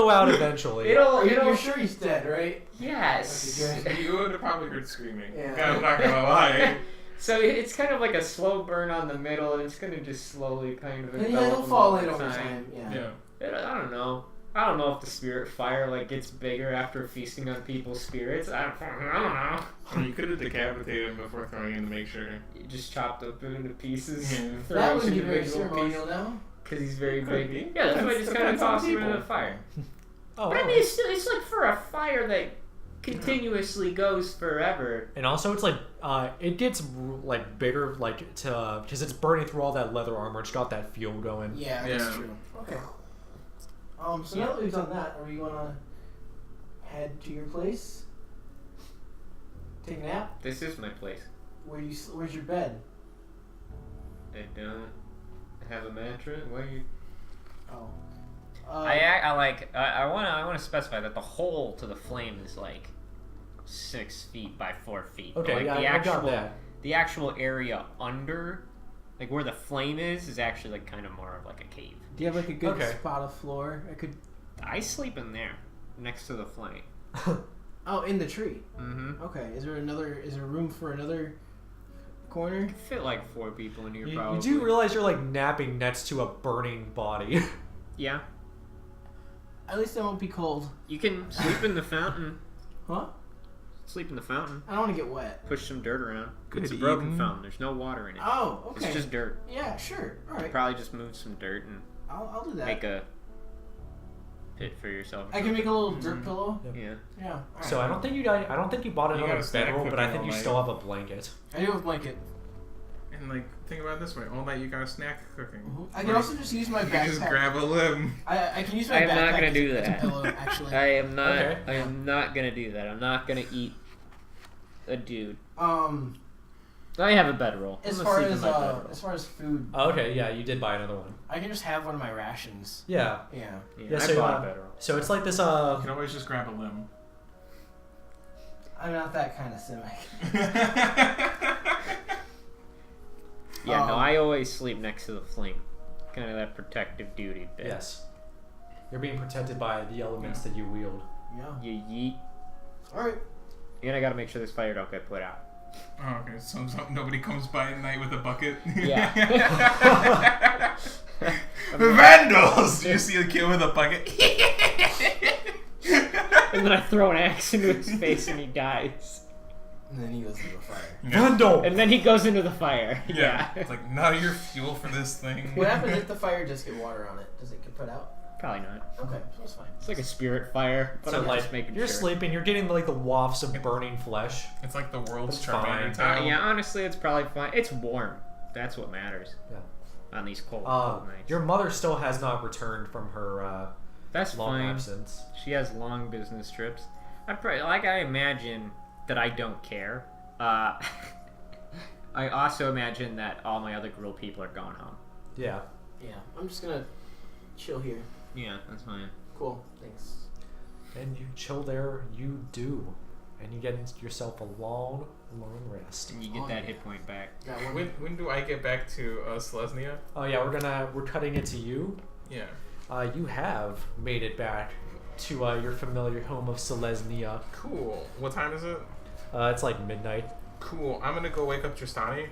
out eventually. You're sure he's dead, right? Yes. Okay, good. You would have probably heard screaming. Yeah. I'm not gonna lie. So it's kind of like a slow burn on the middle, and it's gonna just slowly kind of And envelop it'll him fall in over over time. Yeah. Yeah. I don't know. I don't know if the spirit fire like gets bigger after feasting on people's spirits. I don't know. I mean, you could have decapitated him before throwing him to make sure. You just chopped up into pieces. Yeah. Throw That each would be very individual ceremonial now. Because he's very Could big. be. Yeah, that's why I just kind of Depends on toss him people. into the fire. Oh, But I mean, it's like for a fire that continuously goes forever. and also it's like it gets like bigger like to because it's burning through all that leather armor. It's got that fuel going. Yeah, Yeah. that's true. Okay. So now that we've done that, are we gonna head to your place? Take a nap? This is my place. Where's your bed? I don't have a mattress. Why are you? Oh. I want to specify that the hole to the flame is like 6 feet by 4 feet. But, Okay, like, yeah, the I actual got that. the actual area under, like where the flame is actually like kind of more of like a cave. Do you have like a good Okay. spot of floor? I could. I sleep in there next to the flame. Oh, in the tree. Mm-hmm. Okay. Is there room for another corner? Fit like 4 people in here, You probably. do realize you're like napping next to a burning body. Yeah. At least I won't be cold. You can sleep in the fountain. Huh? Sleep in the fountain. I don't want to get wet. Push some dirt around. Good It's a broken evening. fountain. There's no water in it. Oh, okay. It's just dirt. Yeah, sure. All right. Probably just move some dirt and I'll do that. make a pit for yourself. I can make a little dirt pillow. Yeah. Yeah. All right. So I don't think you bought You another got a snack bedroll, but I cooking think you all still night. have a blanket. I do have a blanket. And like, think about it this way: all night you got a snack cooking. I can also just use my You backpack. just grab a limb. I can use my I am backpack not gonna as do a that. pillow, actually. I am not. Okay. I am not gonna do that. I'm not gonna eat a dude. I have a bedroll. As I'm far gonna sleep as in my bedroll. as far as food, Oh, okay, yeah, you did buy another one. I can just have one of my rations. Yeah. Yeah. Yeah, so, I bought a bedroll. So it's like this. You can always just grab a limb. I'm not that kind of simic. Yeah, no, I always sleep next to the flame. Kind of that protective duty bit. Yes. You're being protected by the elements that you wield. Yeah. You yeet. All right. And I gotta make sure this fire don't get put out. Oh, okay. So nobody comes by at night with a bucket. Yeah. Vandals! You see a kid with a bucket. And then I throw an axe into his face and he dies. And then he goes into the fire. Vandal! And then he goes into the fire. Yeah. Yeah. It's like, now you're fuel for this thing. What happens if the fire does get water on it? Does it get put out? Probably not. Okay, so it's fine. It's like a spirit fire, but So I'm like, just making you're sure. sleeping, you're getting like the wafts of burning flesh. It's like the world's It's Charmander fine. tile. Yeah, honestly, it's probably fine. It's warm. That's what matters. Yeah. On these cold nights. Your mother still has not returned from her That's long fine. absence. She has long business trips. I imagine that I don't care. I also imagine that all my other girl people are going home. Yeah. Yeah, I'm just gonna chill here. Yeah, that's fine. Cool, thanks. And you chill there, you do. And you get yourself a long, long rest. And you get that hit point back. Got one. When do I get back to Selesnya? Oh yeah, we're cutting it to you. Yeah. You have made it back to your familiar home of Selesnya. Cool. What time is it? It's like midnight. Cool. I'm gonna go wake up Tristani.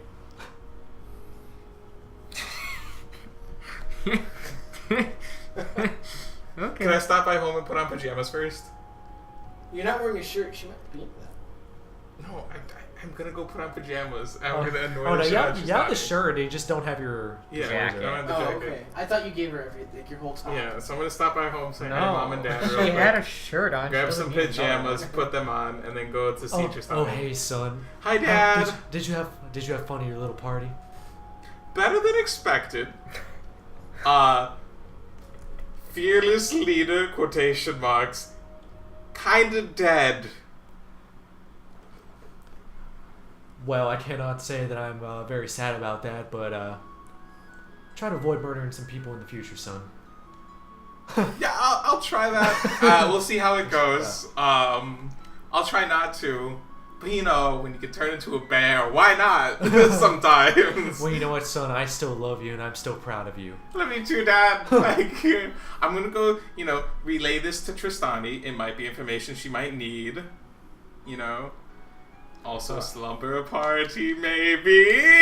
Okay. Can I stop by home and put on pajamas first? You're not wearing a shirt. She might be into that. No, I'm gonna go put on pajamas. I'm gonna annoy Oh the no, shit you out of have the Tristani. shirt. You just don't have your Yeah, jacket. I don't have the Oh, jacket. okay. I thought you gave her everything, like your whole top. Yeah, so I'm gonna stop by home, say No. hi, mom and dad. Real She quick. had a shirt on. Grab She some doesn't need pajamas, to put them on, and then go to see Tristani. oh hey son. Hi, Dad. Did you have fun at your little party? Better than expected. Fearless leader, quotation marks, kinda dead. Well, I cannot say that I'm very sad about that, but try to avoid murdering some people in the future, son. Yeah, I'll try that. We'll see how it goes. I'll try not to. But you know, when you can turn into a bear, why not? Sometimes. Well, you know what, son? I still love you, and I'm still proud of you. Love you too, Dad. Like, I'm gonna go, relay this to Tristani. It might be information she might need. Also slumber party, maybe.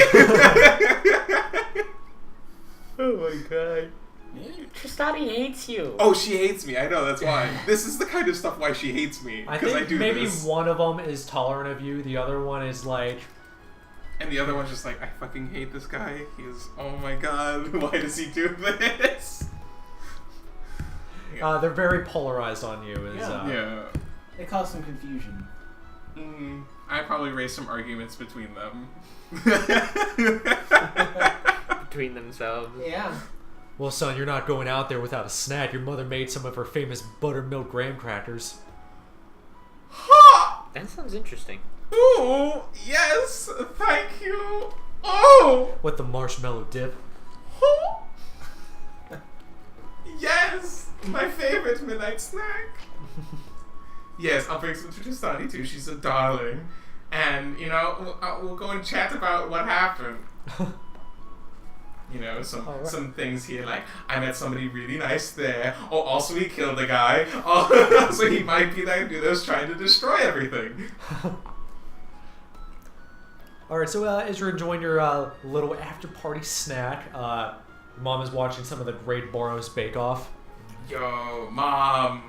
Oh my god. Tristani hates you. Oh, she hates me. I know, that's why. This is the kind of stuff why she hates me. I Because think I do maybe this. one of them is tolerant of you. The other one is like, And the other one's just like, I fucking hate this guy. He's, oh my god, why does he do this? they're very polarized on you. Yeah. It caused some confusion. I probably raised some arguments between them. Between themselves. Yeah. Well, son, you're not going out there without a snack. Your mother made some of her famous buttermilk graham crackers. Ha! That sounds interesting. Ooh, yes, thank you. Oh! With the marshmallow dip. Oh! Yes, my favorite midnight snack. Yes, I'll bring some to Tristani too. She's a darling. And, we'll go and chat about what happened. you know, some All right. some things here, like, I met somebody really nice there. Oh, also he killed a guy. Oh, so he might be that dude that was trying to destroy everything. Alright, so as you're enjoying your little after-party snack, Mom is watching some of the Great Boros Bake Off. Yo, Mom.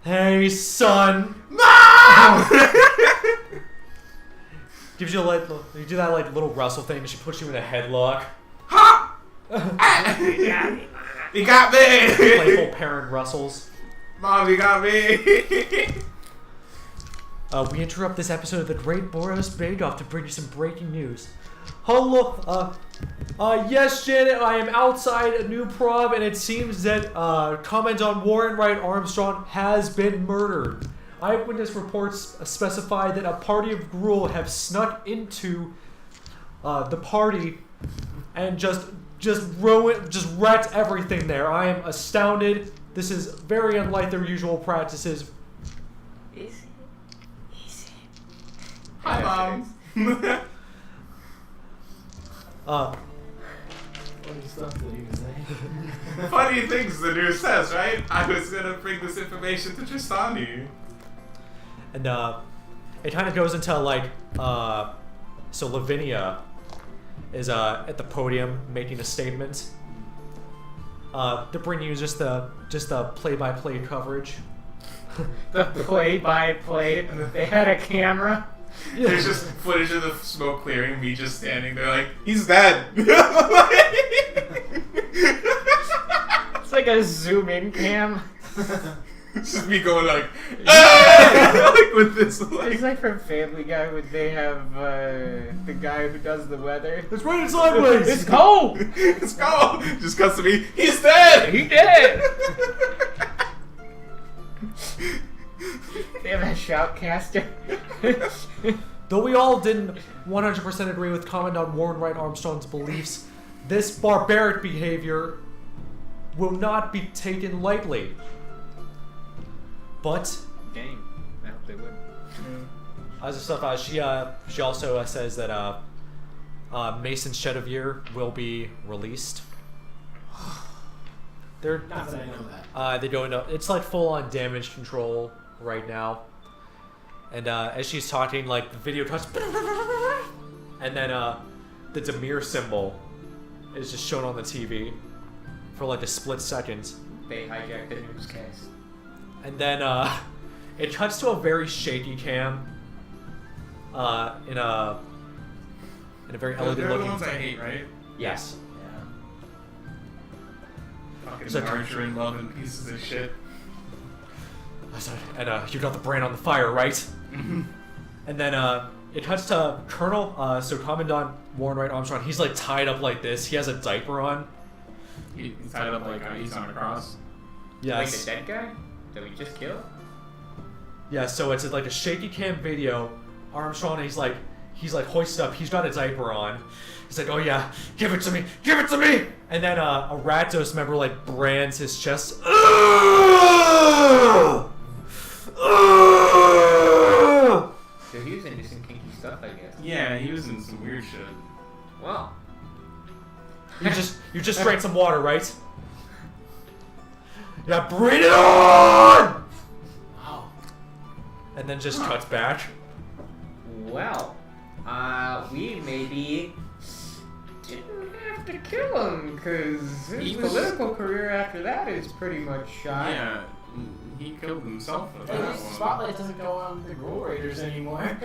Hey, son! Mom! Gives you you do that like little Russell thing, and she puts you in a headlock. Ha! You got me! Playful parent Russells. Mom, you got me! We interrupt this episode of the Great Boros Bake Off to bring you some breaking news. Hello, yes, Janet, I am outside a new prov, and it seems that, Commandant Warrenright Armstrong has been murdered. Eyewitness reports specify that a party of Gruul have snuck into, the party and just wrecked everything there. I am astounded. This is very unlike their usual practices. Is it? Hi, Mom. Funny stuff that he was saying. Funny things the news says, right? I was gonna bring this information to Tristani. And it kind of goes into like so Lavinia is at the podium making a statement. To bring you just the play-by-play coverage. The play-by-play. They had a camera. There's just footage of the smoke clearing, me just standing there like, he's dead. It's like a zoom-in cam. It's just me going like, ah! Like with this. It's like from Family Guy when they have the guy who does the weather. It's raining sideways. It's cold. It's cold. Just cuts to me. He's dead. He did. They have a shoutcaster. Though we all didn't 100% agree with Commandant Warrenright Armstrong's beliefs, this barbaric behavior will not be taken lightly. But Dang, I hope they would. other stuff, she also says that Mason Shedevere will be released. They're Not that I know that. they don't know. It's like full on damage control right now. And as she's talking, like the video cuts, and then the Demir symbol is just shown on the TV for like a split second. They hijacked the newscast. And then it cuts to a very shaky cam in a very They're elegant the looking. ones I hate, right? Yes. Fucking So- Archer and Love and pieces of shit. And you got the brand on the fire, right? And then it cuts to Colonel, so Commandant Warrenright Armstrong. He's like tied up like this. He has a diaper on. He's tied up like he's on a cross. Yes. Like the dead guy that we just killed? Yeah, so it's like a shaky cam video. Armstrong, he's like hoisted up. He's got a diaper on. He's like, oh yeah, give it to me, give it to me. And then a Ratos member like brands his chest. So he was into some kinky stuff, I guess. Yeah, he was in some weird shit. Well, You just drank some water, right? Yeah, bring it on! Wow. And then just cuts back. well, we maybe didn't have to kill him because his political career after that is pretty much shot. Yeah, he killed himself with At that least the one. spotlight doesn't go on the Gruul Raiders anymore.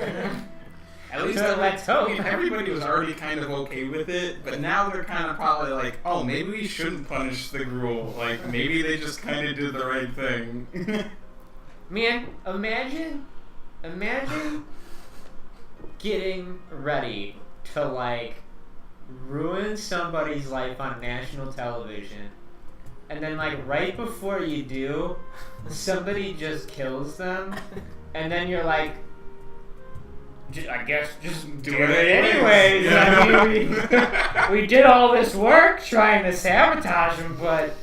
At least let's hope. I mean, everybody was already kind of okay with it, but now they're kind of probably like, oh, maybe we shouldn't punish the Gruul. Like, maybe they just kind of did the right thing. Man, imagine getting ready to like ruin somebody's life on national television, and then like right before you do, somebody just kills them, and then you're like, I guess just do it anyways. Yeah. I mean, we did all this work trying to sabotage him, but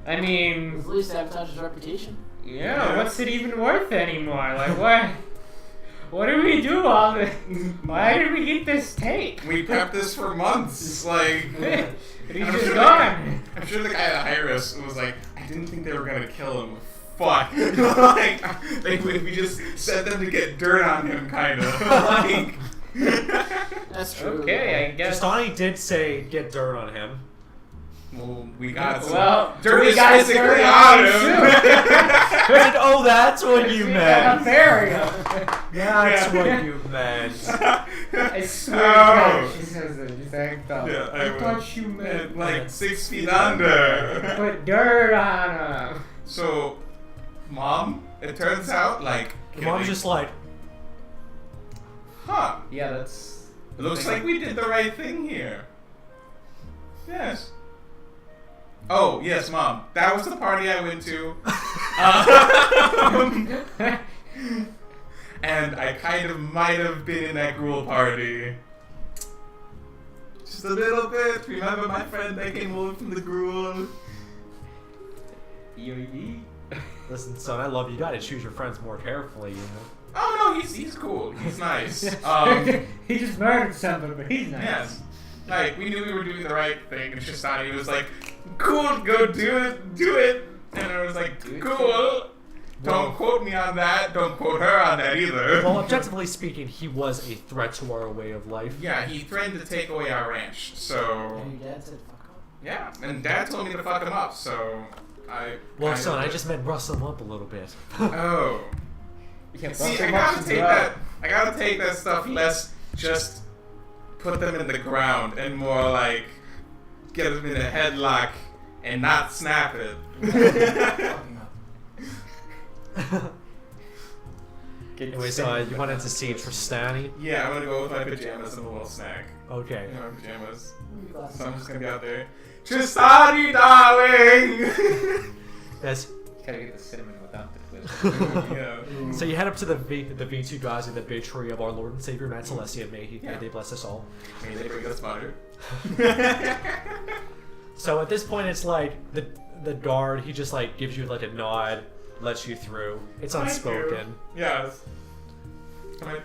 I mean, At least sabotage his reputation. yeah, what's it even worth anymore? Like, what? What did we do all this? Why did we get this tape? We prepped this for months. Like, He's just gone. I'm sure the guy at Iris was like, I didn't think they were gonna kill him. Fuck. like we just sent them to get dirt on him, kind of. Like, That's true. Okay, I guess. Justani did say get dirt on him. well, we got some Dirt is got physically dirt on on him. And, oh, that's what you meant. Burial. That's what you meant. I swear to Oh. God, she says it. Just act up. Yeah, I will. thought you meant like 6 feet under. put dirt on him. So, Mom, it turns out, like, The mom's just like, huh, Yeah, that's. it looks like we did the right thing here. Yes. Oh, yes, Mom. That was the party I went to. And I kind of might have been in that gruel party. Just a little bit. Remember my friend that came over from the gruel? listen, son, I love you. You gotta choose your friends more carefully, you know? Oh, no, he's cool. He's nice. He just murdered somebody, but he's nice. Yes. Like, we knew we were doing the right thing, and Shastani was like, cool, go do it. And I was like, cool. Don't quote me on that. Don't quote her on that either. Well, objectively speaking, he was a threat to our way of life. Yeah, he threatened to take away our ranch, so... And your dad said fuck off. Yeah, and Dad told me to fuck him up, so... Well, son, I just meant rustle him up a little bit. Oh. Yeah, See, I gotta take that stuff less just put them in the ground and more like get them in a headlock and not snap it. Anyway, so you wanted to see Tristani? Yeah, I'm gonna go with my pajamas and a little snack. Okay. You know, my pajamas. So I'm just gonna be out there. Tristani, darling! Yes. Gotta get the cinnamon without the twist. Yeah. So you head up to the V2 guys in the big tree of our Lord and Savior Matt Celestia. May they bless us all. May they bring us butter. So at this point, it's like the guard. He just like gives you like a nod, lets you through. It's unspoken. Yes. I'm like,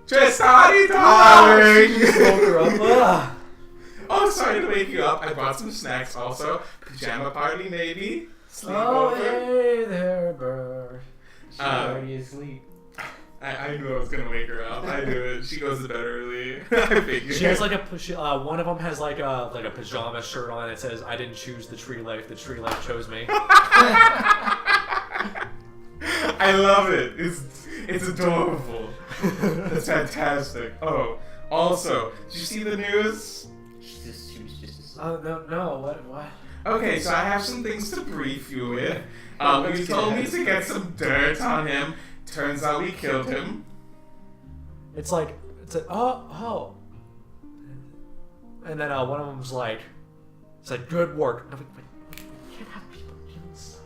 Tristani, darling! Ugh. Oh, sorry to wake you up. I brought some snacks also. Pajama party, maybe. Oh, Sleepover. hey there, bird. She's already asleep. I knew I was gonna wake her up. I knew it. She goes to bed early. I figured. She has like one of them has like a pajama shirt on. It says, "I didn't choose the tree life. The tree life chose me." I love it. It's adorable. It's fantastic. Oh, also, did you see the news? She was just Oh no! What? Okay, so I have some things to brief you with. You told me to get some dirt on him. Turns out we killed him. It's like oh, and then one of them's like, it's like good work. No, wait, you can't have people doing stuff.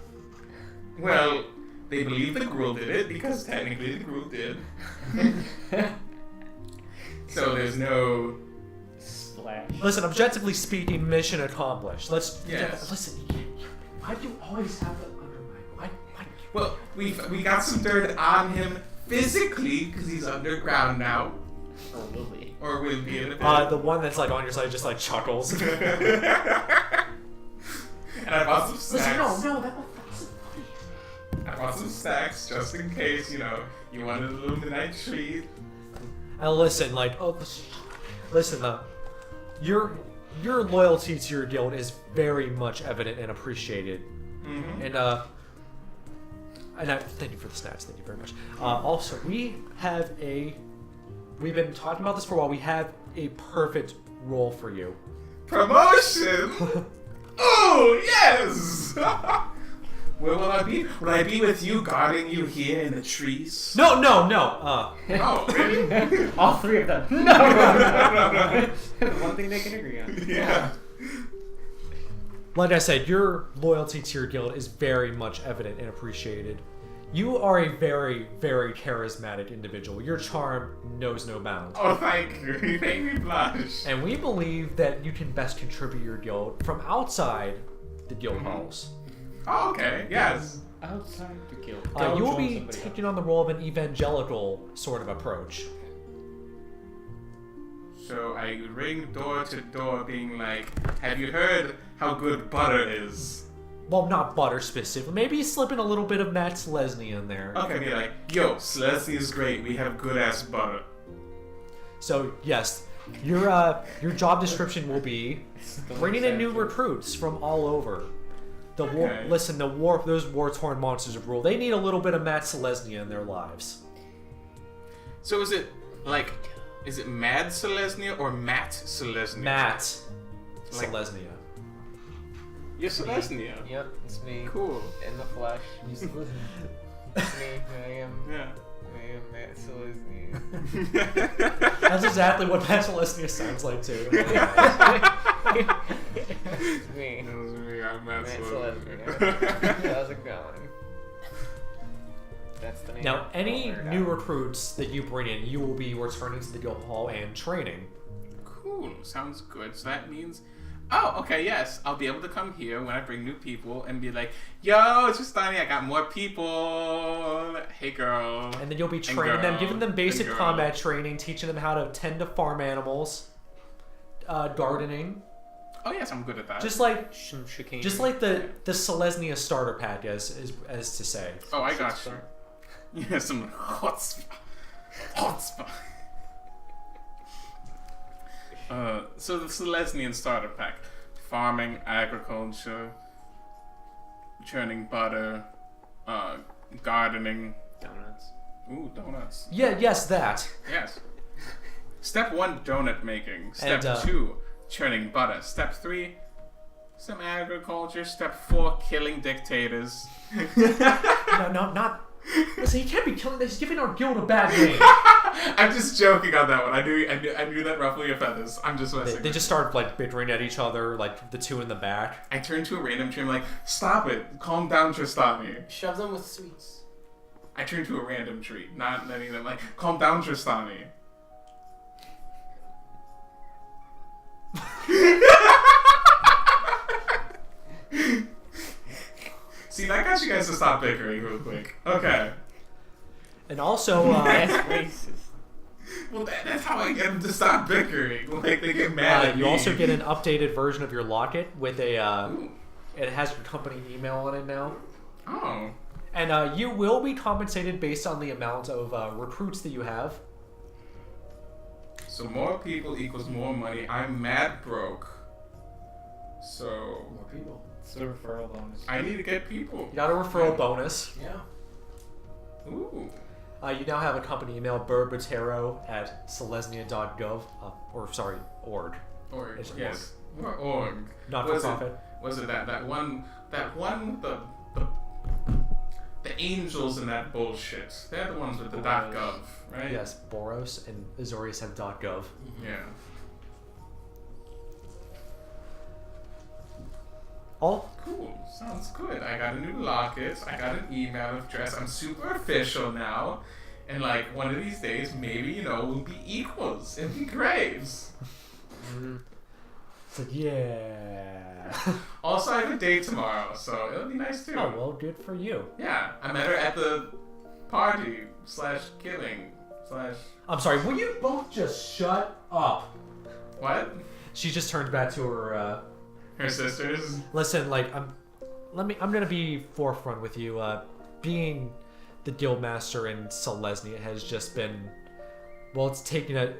Well, they believe the Gruul did it because technically the Gruul did. So there's no splash. Listen, objectively speaking, mission accomplished. Yes. Listen. Why do you always have to undermine? Why? Well, we got some dirt on him physically because he's underground now, Or will we? or will be in a bit. The one that's like on your side just like chuckles. And I bought some snacks. Listen, no, that wasn't funny. I bought some snacks just in case, you wanted a little midnight treat. And listen, your loyalty to your guild is very much evident and appreciated. Mm-hmm. And I thank you for the snacks. Thank you very much. Also, we've been talking about this for a while. We have a perfect role for you. Promotion! Oh, yes! Where will I be? Will I be with you, guarding you here in the trees? No. Oh, really? All three of them. No. One thing they can agree on. Yeah. Like I said, your loyalty to your guild is very much evident and appreciated. You are a very, very charismatic individual. Your charm knows no bounds. Oh, thank you. You make me blush. And we believe that you can best contribute your guild from outside the guild halls. Oh, okay. Yes. Outside the guild. You will be taking on the role of an evangelical sort of approach. So I ring door to door being like, have you heard how good butter is? Well, not butter specifically. Maybe slipping a little bit of Matt Selesny in there. Okay, be like, yo, Selesny is great. We have good ass butter. So yes, your job description will be bringing in new recruits from all over. Those war-torn monsters of rule. They need a little bit of Matt Selesny in their lives. So is it Mad Selesnya or Matt Selesnya? Matt Like- Selesnya. You're Selesnya. Yep, it's me. Cool. In the flesh. Just listen. It's me. I am Matt Selesny. That's exactly what Matt Selesnya sounds like too. It's me. That was me. I'm Matt Matt Selesnya. Selesny. How's it going? That's the name. Now, any I'll new learn it out. recruits that you bring in, you will be returning to the guild hall and training. Cool. Sounds good. So that means... Oh, okay, yes. I'll be able to come here when I bring new people and be like, yo, it's just Donnie, I got more people. Hey, girl. And then you'll be training them, giving them basic girl. combat training, teaching them how to tend to farm animals, gardening. Oh, yes, I'm good at that. Just like Chicane. the Selesnya starter pack, as to say. Oh, I got you. Yeah, some chutzpah. Chutzpah. So the Selesnian starter pack. Farming, agriculture, churning butter, gardening. Donuts. Ooh, donuts. Yes, that. Yes. Step 1, donut making. Step And, 2, churning butter. Step 3, some agriculture. Step 4, killing dictators. No, not. Listen, you can't be killing this. He's giving our guild a bad name. I'm just joking on that one. I knew that ruffled your feathers. I'm just messing. They just start like bickering at each other, like the two in the back. I turned to a random tree. I'm like, stop it. Calm down, Tristani. Shove them with sweets. I turned to a random tree, not any of them. Like, calm down, Tristani. See, that got you guys to stop bickering real quick. Okay. And also, That's racist. Well, that's how I get them to stop bickering. Like, they get mad at you me. also get an updated version of your locket with a. Ooh. It has your company email on it now. Oh. And you will be compensated based on the amount of recruits that you have. So more people equals more money. I'm mad broke. So More people. It's the referral bonus. I need to get people. You got a referral bonus. Yeah. Ooh. You now have a company email, burbotero@selesnia.gov. Org. Org. It's Yes. Or org. Not for profit. Was it that one the angels in that bullshit? They're the ones with the .gov, right? Yes, Boros and Azorius have .gov. Yeah. All Cool. Sounds good. I got a new locket. I got an email address. I'm super official now. And like one of these days, maybe, we'll be equals. It'd be great. it's like, yeah. Also, I have a date tomorrow, so it'll be nice too. Oh, well, good for you. Yeah, I met her at the party / killing / I'm sorry, will you both just shut up? What? She just turned back to her, Her sisters? listen, like, I'm gonna be forefront with you. Being the guild master in Selesnya has just been, well, it's taken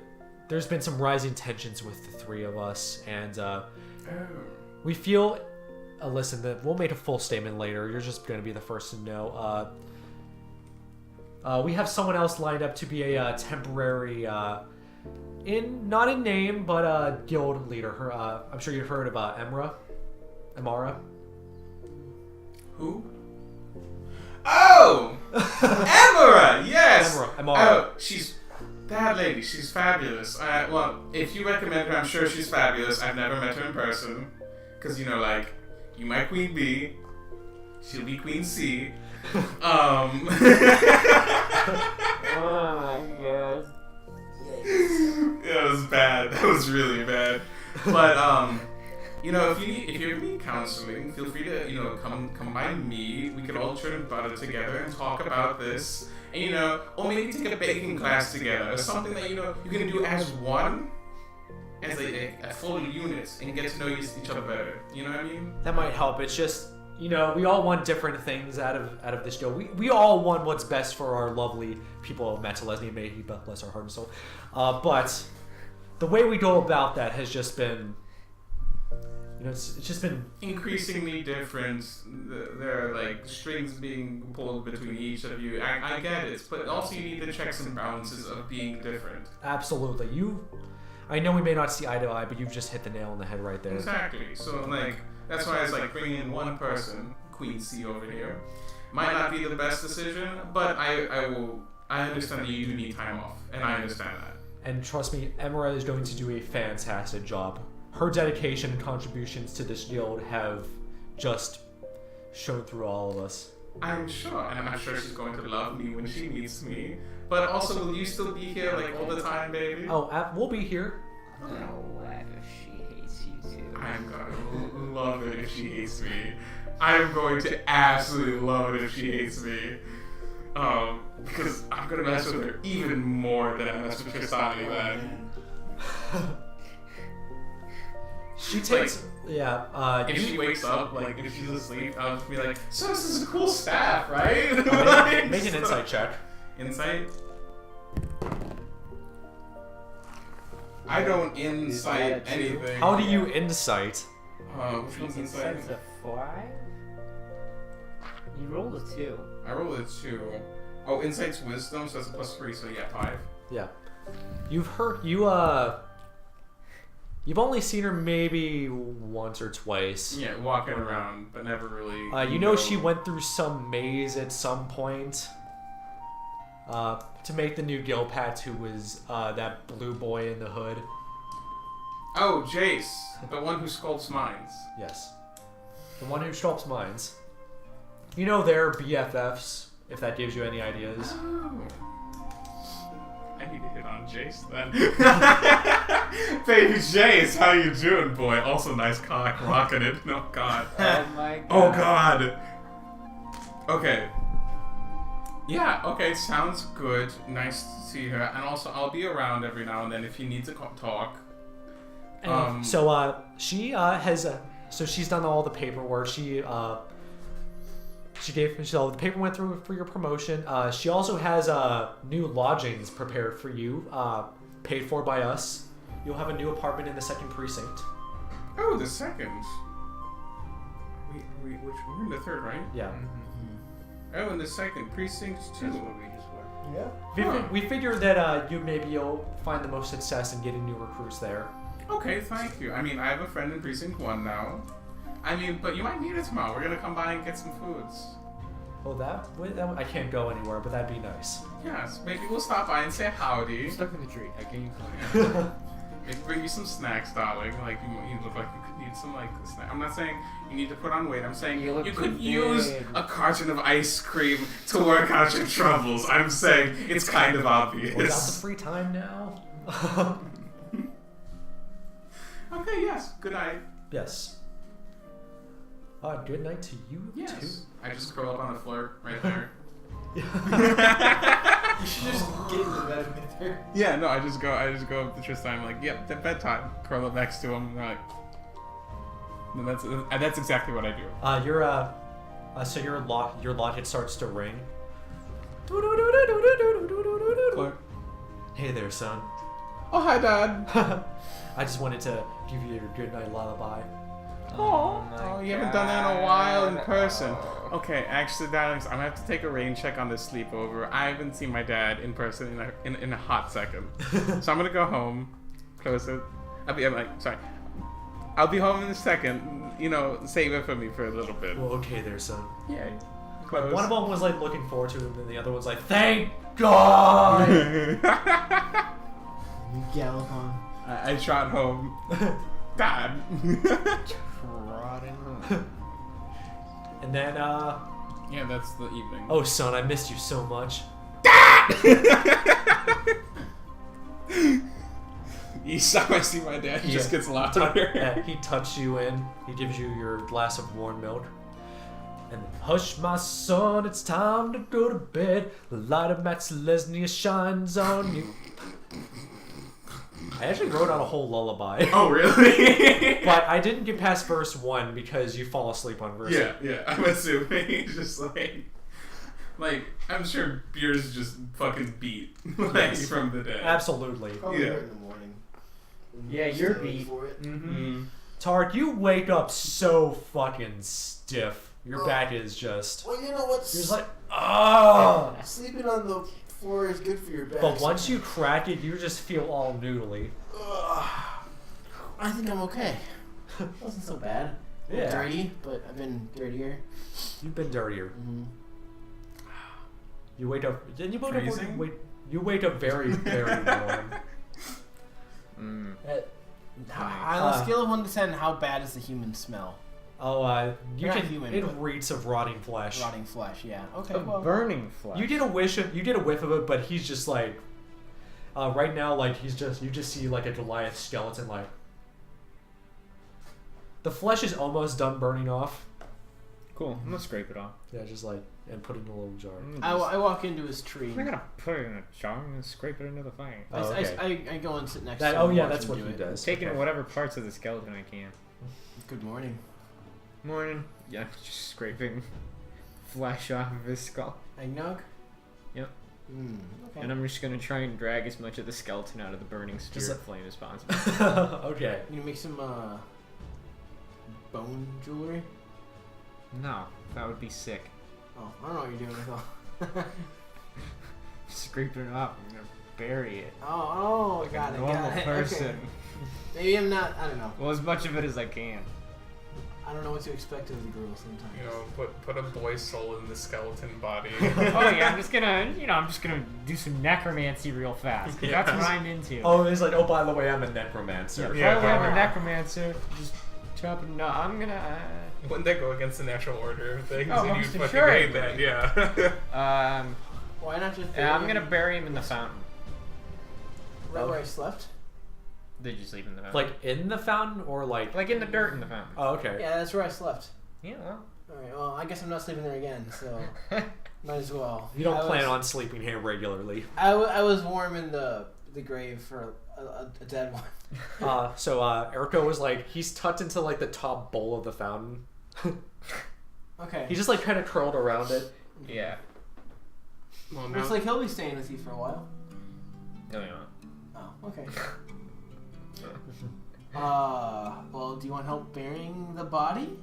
there's been some rising tensions with the three of us, and we feel, listen, we'll make a full statement later. You're just gonna be the first to know. We have someone else lined up to be a temporary, not in name, but guild leader. Her, I'm sure you've heard of Amara. Who? Oh! Amara! Yes! Amara. Oh, she's that lady. She's fabulous. Well, if you recommend her, I'm sure she's fabulous. I've never met her in person. Because, you might Queen B. She'll be Queen C. Oh my god. It was bad. That was really bad. But, you know, if you need counseling, feel free to, you know, come by me. We could all churn butter together and talk about this. And, you know, or maybe take a baking class together, or something that, you know, you can do as one, as a full unit, and get to know each other better. You know what I mean? That might help. It's just, you know, we all want different things out of this show. We all want what's best for our lovely people of Metalesny, may he bless our heart and soul. But the way we go about that has just been, you know, it's just been increasingly different. There are like strings being pulled between each of you. I get it, but also you need the checks and balances of being different. Absolutely. I know we may not see eye to eye, but you've just hit the nail on the head right there. Exactly. So like that's why it's like bringing in one person, Queen C over here, might not be the best decision, but I understand that you do need time off, and I understand that. And trust me, Emira is going to do a fantastic job. Her dedication and contributions to this guild have just shown through all of us. I'm sure, and I'm sure she's going to love me when she meets me. But also, will you still be here like all the time, baby? Oh, we'll be here. Oh, what if she hates you too? I'm gonna love it if she hates me. I'm going to absolutely love it if she hates me. Because I'm gonna mess with her even more than I mess with Tristani then. She takes, if she wakes up, like if she's asleep, I'll just be like, so this is a cool staff, right? Make an insight check. Insight? I don't insight anything. How do you insight? Which one's insight? Insight's a 5? You rolled a 2. I rolled a 2. Oh, insight's wisdom, so that's a +3, so yeah, 5. Yeah. You've only seen her maybe once or twice. Yeah, walking around, but never really. You know she went through some maze at some point. To make the new Gilpat, who was that blue boy in the hood. Oh, Jace, the one who sculpts minds. Yes. The one who sculpts minds. You know they're BFFs, if that gives you any ideas. Oh. I need to hit on Jace then. Baby Jace, how you doing, boy? Also nice cock, rocking it. Oh god. Oh my god. Oh god. Okay. Yeah, okay, sounds good. Nice to see her. And also, I'll be around every now and then if you need to talk. So she's done all the paperwork. So the paper went through for your promotion. She also has new lodgings prepared for you, paid for by us. You'll have a new apartment in the 2nd precinct. Oh, the 2nd. We're in the 3rd, right? Yeah. Oh, in the 2nd precinct too. That's what we just were. Yeah. We figured that you'll find the most success in getting new recruits there. Okay, thank you. I mean, I have a friend in precinct 1 now. I mean, but you might need it tomorrow. We're gonna come by and get some foods. Oh, that I can't go anywhere, but that'd be nice. Yes, maybe we'll stop by and say howdy. Stuck in the tree. I gave you Maybe bring you some snacks, darling. Like you look like you could need some like snack. I'm not saying you need to put on weight. I'm saying You look you could too use big. a carton of ice cream to work out your troubles. I'm saying it's kind of obvious. Without the free time now. Okay. Yes. Good night. Yes. Good night to you Yes. too. I just curl up on the floor right there. You should just get into bed with her. Yeah, no, I just go up to Tristan. I'm like, yep, bedtime. Curl up next to him. And I'm like, no, that's exactly what I do. So your locket starts to ring. Clark. Hey there, son. Oh, hi, Dad. I just wanted to give you your good night lullaby. Oh, you haven't done that in a while in person. Okay, actually, darlings, I'm gonna have to take a rain check on this sleepover. I haven't seen my dad in person in a hot second, so I'm gonna go home, close it. I'll be home in a second. You know, save it for me for a little bit. Well, okay there, son. Yeah. Close. One of them was like looking forward to it, and the other was like, "Thank God!" You gallop on. I trot home. Dad. Trotting home. And then, Yeah, that's the evening. oh son, I missed you so Each time I see my dad, he just gets a lot harder. Yeah, he tucks you in. He gives you your glass of warm milk. And then, hush, my son, it's time to go to bed. The light of Matt Selesnya shines on you. I actually wrote out a whole lullaby. Oh, really? But I didn't get past verse 1 because you fall asleep on verse 1. Yeah, I'm assuming. Just like, I'm sure Beer's just fucking beat from the dead. Absolutely. Probably in the morning. Yeah, you're beat. For it. Mm-hmm. Tark, you wake up so fucking stiff. Your back is just... Well, you know what's... You're just like, ah! Sleeping on the floor is good for your back. But once you crack it, you just feel all noodly. I think I'm okay. Wasn't so bad. Yeah. Dirty, but I've been dirtier. You've been dirtier. Mm-hmm. You wake up... Freezing? You wake up very, very warm. Mm. On a scale of 1 to 10, how bad is the human smell? Oh, you Not can. human, It but- reeks of rotting flesh. Rotting flesh, yeah. Okay, Of well. burning flesh. You did a whiff of it, but he's just like, right now, like you just see like a Goliath skeleton, like the flesh is almost done burning off. Cool. I'm gonna scrape it off. Yeah, just like and put it in a little jar. I walk into his tree. I'm not gonna put it in a jar. I'm gonna scrape it into the fire. Oh, okay. I go and sit next That, to him. oh and yeah, watch that's him what do he it. does. Taking Okay. whatever parts of the skeleton I can. Good morning. Morning. Yeah, just scraping flesh off of his skull. Eggnog? Yep. Okay. And I'm just gonna try and drag as much of the skeleton out of the burning spirit like- flame as possible. Okay. You gonna make some bone jewelry? No, that would be sick. Oh, I don't know what you're doing. I thought. Scraping it off. I'm gonna bury it. Oh, Like got a it, normal got it. person. Okay. Maybe I'm not. I don't know. Well, as much of it as I can. I don't know what to expect of the girl sometimes. You know, put a boy soul in the skeleton body. Oh yeah, I'm just gonna do some necromancy real fast. 'Cause that's what I'm into. Oh, he's like, oh, by the way, I'm a necromancer. Yeah, Yeah. by the way, I'm a necromancer. Just chopping. No, I'm gonna. Wouldn't that go against the natural order of things? Oh, And most you fucking assuredly. hate that, yeah. Why not just? I'm gonna bury him in the fountain. Right where I slept. Did you sleep in the fountain? Like in the fountain or like? Like in the dirt in the fountain. Oh, okay. Yeah, that's where I slept. Yeah, well. All right. Well, I guess I'm not sleeping there again, so might as well. You don't I plan was- on sleeping here regularly. I was warm in the grave for a dead one. So Erico was like, he's tucked into like the top bowl of the fountain. Okay. He's just like kind of curled around it. Yeah. Well, Looks like he'll be staying with you for a while. No, you're not. Oh, okay. Well, do you want help burying the body?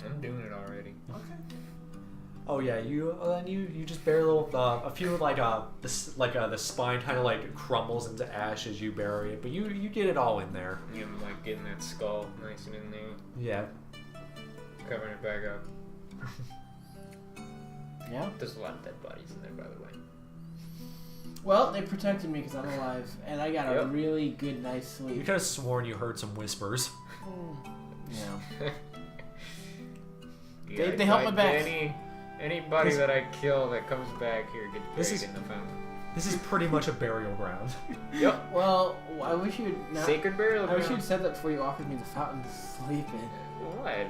I'm doing it already. Okay. Oh yeah, you just bury a little a few like the spine kind of like crumbles into ash as you bury it, but you get it all in there. I'm like getting that skull nice and in there, Yeah. covering it back up. Yeah. There's a lot of dead bodies in there, by the way. Well, they protected me because I'm alive, and I got a Yep. really good night's You sleep. could have sworn you heard some whispers. Yeah. Yeah, They help my back. Anybody This- that I kill that comes back here gets This buried is- in the fountain. This is pretty much a burial ground. Yep. Well, I wish you'd not. Sacred burial I wish ground. you'd said that before you offered me the fountain to sleep in. What?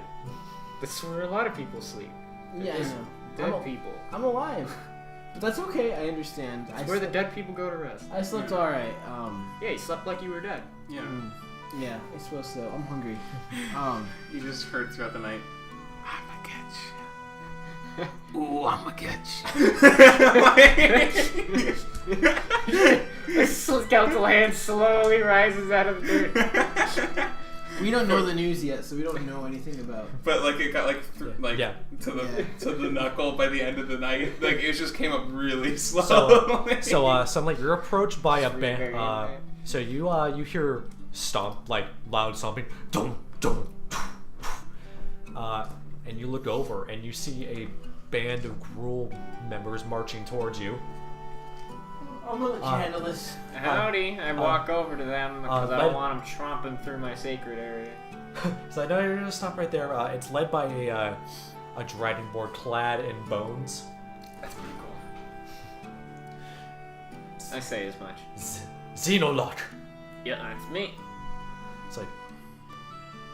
That's where a lot of people sleep. Yeah, I There's know. Dead people. I'm alive, but that's okay. I understand. It's where the dead people go to rest. I slept all right. Yeah, you slept like you were dead. Yeah. Yeah, I suppose so. I'm hungry. You just heard throughout the night, I'm a catch. Ooh, I'm a catch. The skeletal hand slowly rises out of the dirt. We don't know the news yet, so we don't know anything about. But like it got like Yeah. to the knuckle by the end of the night. Like it just came up really slow. So Sunlight, you're approached by a Very, band. very bad. So you hear stomp, like loud stomping, dum dum, and you look over and you see a band of Gruul members marching towards you. I'm gonna let you handle this. Howdy. I walk over to them because I led- don't want them tromping through my sacred area. So I know you're gonna stop right there. It's led by a dragonborn clad in bones. That's pretty cool. I say as much. Xenolock, Yeah, that's me. It's like,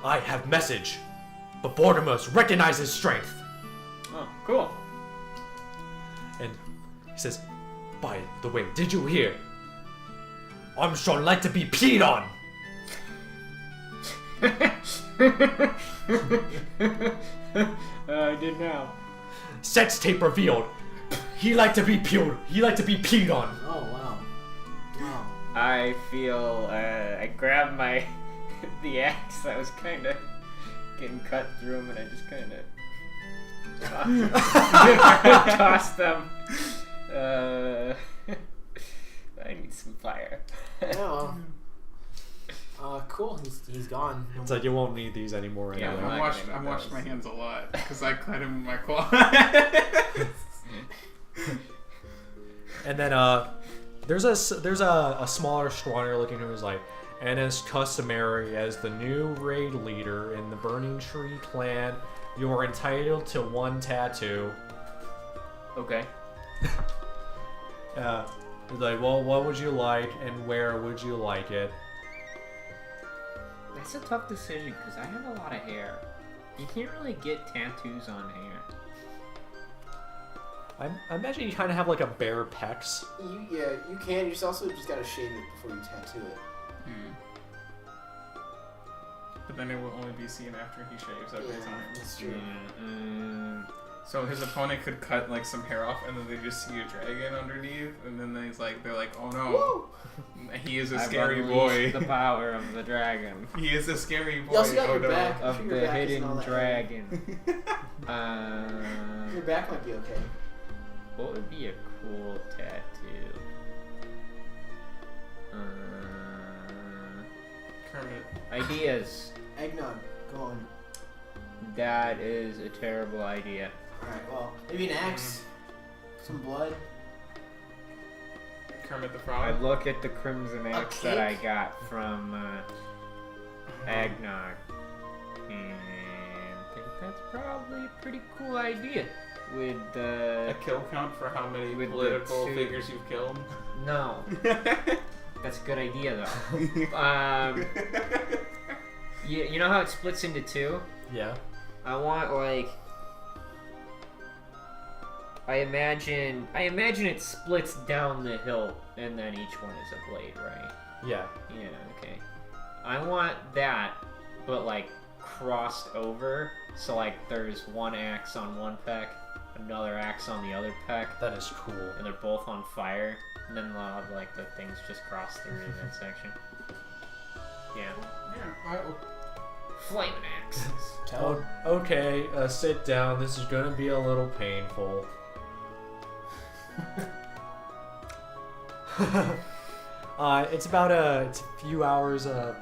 I have message, but Bordermost recognizes strength. Oh, cool. And he says, by the way, did you hear? Armstrong like to be peed on. I did now. Sex tape revealed. He like to be peed on. Oh wow. Wow. I feel, I grabbed the axe that was kind of getting cut through him, and I just kind of tossed them. I need some fire. Yeah. Well, cool. He's gone. It's like you won't need these anymore Yeah, anyway. I'm I washed my hands a lot because I cut him with my claw. And then there's a smaller, stronger looking who's like, and as customary as the new raid leader in the Burning Tree clan, you are entitled to 1 tattoo. Okay. He's like, well, what would you like and where would you like it? That's a tough decision because I have a lot of hair. You can't really get tattoos on hair. I imagine you kind of have like a bare pecs. You can. You just also just gotta shave it before you tattoo it. But then it will only be seen after he shaves every time. That's true. So his opponent could cut like some hair off, and then they just see a dragon underneath, and then they're like, oh no, he is a scary boy. The power of the dragon. He is a scary boy. You also got oh your no. back. Of Your the back isn't all hidden that dragon. Your back might be okay. What would be a cool tattoo? Kermit. Ideas. Eggnog. Go on. That is a terrible idea. Alright, well, maybe an axe. Some blood. Kermit the I Frog. look at the crimson axe that I cake? got from Eggnog and think that's probably a pretty cool idea. With A kill count for how many With the political two- figures you've killed. no, that's a good idea though. You know how it splits into 2? Yeah. I want like I imagine it splits down the hill and then each one is a blade, right? Yeah. Yeah, okay. I want that, but like crossed over, so like there's one axe on one peck, another axe on the other peck, That is cool. and they're both on fire, and then they'll have like the things just cross through in that section. Yeah. Yeah. Flaming axes. Oh, okay, sit down. This is gonna be a little painful. It's about it's a few hours of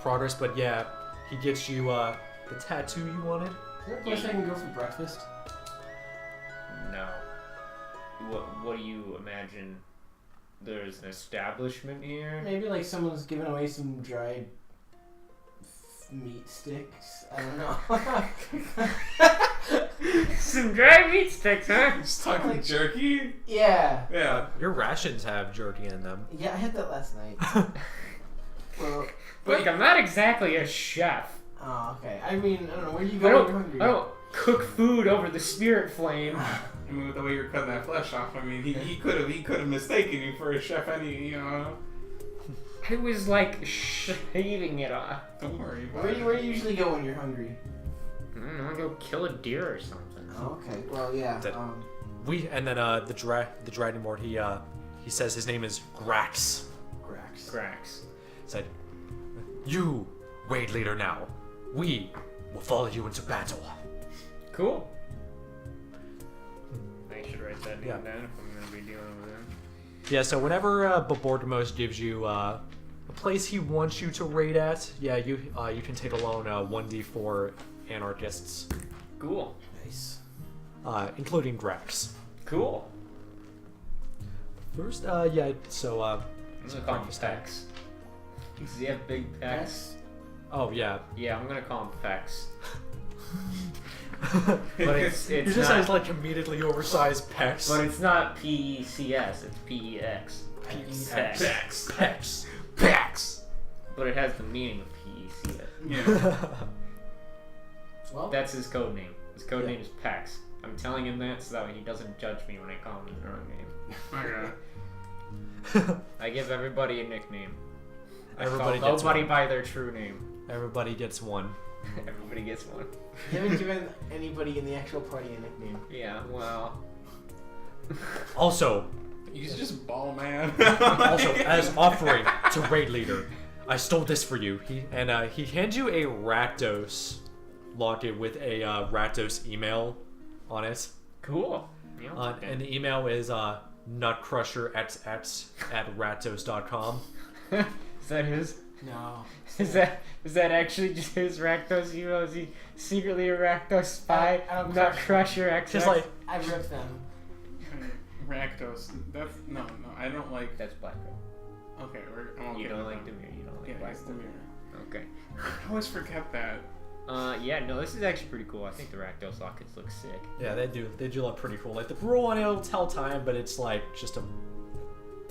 progress, but yeah, he gets you the tattoo you wanted. Is there a place I can go for breakfast? No. What do you imagine? There's an establishment here? Maybe like someone's giving away some dried meat sticks. I don't know. Some dry meat sticks, huh? Just talking Like- jerky? Yeah. Yeah. Your rations have jerky in them. Yeah, I had that last night. Well, Look, I'm not exactly a chef. oh, okay. I mean, I don't know. Where do you I go when you're don't, hungry? I don't cook food over the spirit flame. I mean, with the way you're cutting that flesh off, I mean, he could have mistaken you for a chef. I was like shaving it off. Don't worry about Where it. do you usually go when you're hungry? I don't know, go kill a deer or something. Oh, okay. Well, yeah. That- And then the Dragonborn, he says his name is Grax. Grax. Grax. Said, you raid leader now. We will follow you into battle. Cool. I should write that name Yeah. down if I'm gonna be dealing with him. Yeah, so whenever Bordermost gives you a place he wants you to raid at, yeah, you can take alone 1d4 anarchists, Cool. Nice. including Grax. Cool. First, yeah, so I'm gonna call him Pex. Does he have big pecs? oh yeah. Yeah, I'm gonna call him Pex. But it's He just not. has like immediately oversized pecs. But it's not PECS. It's PEX. Pex. Pex. Pex. Pex. but it has the meaning of PEC. Yeah. Well, That's his code name. His code name is Pax. I'm telling him that so that way he doesn't judge me when I call him the wrong name. Okay. I give everybody a nickname. Everybody I call gets nobody one. by their true name. Everybody gets one. Everybody gets one. you haven't given anybody in the actual party a nickname. Yeah, well. Also, He's just ball man. as offering to raid leader, I stole this for you. He hands you a Rakdos locket with a Rakdos email on it. Cool. Yeah, And the email is nutcrusherxx@rakdos.com. Is that his? No. Is that actually just his Rakdos email? Is he secretly a Rakdos spy? I don't Not crush Crusher XX? Just like, I ripped them. Rakdos. That's no. I don't like. That's Black Girl. Okay, I'm okay. You don't with like that. Demir. You don't like Yeah, Black it's Girl. Demir. Okay. I always forget that. Yeah, no, this is actually pretty cool. I think the Rakdos lockets look sick. yeah, they do look pretty cool. Like the rule on it'll tell time, but it's like just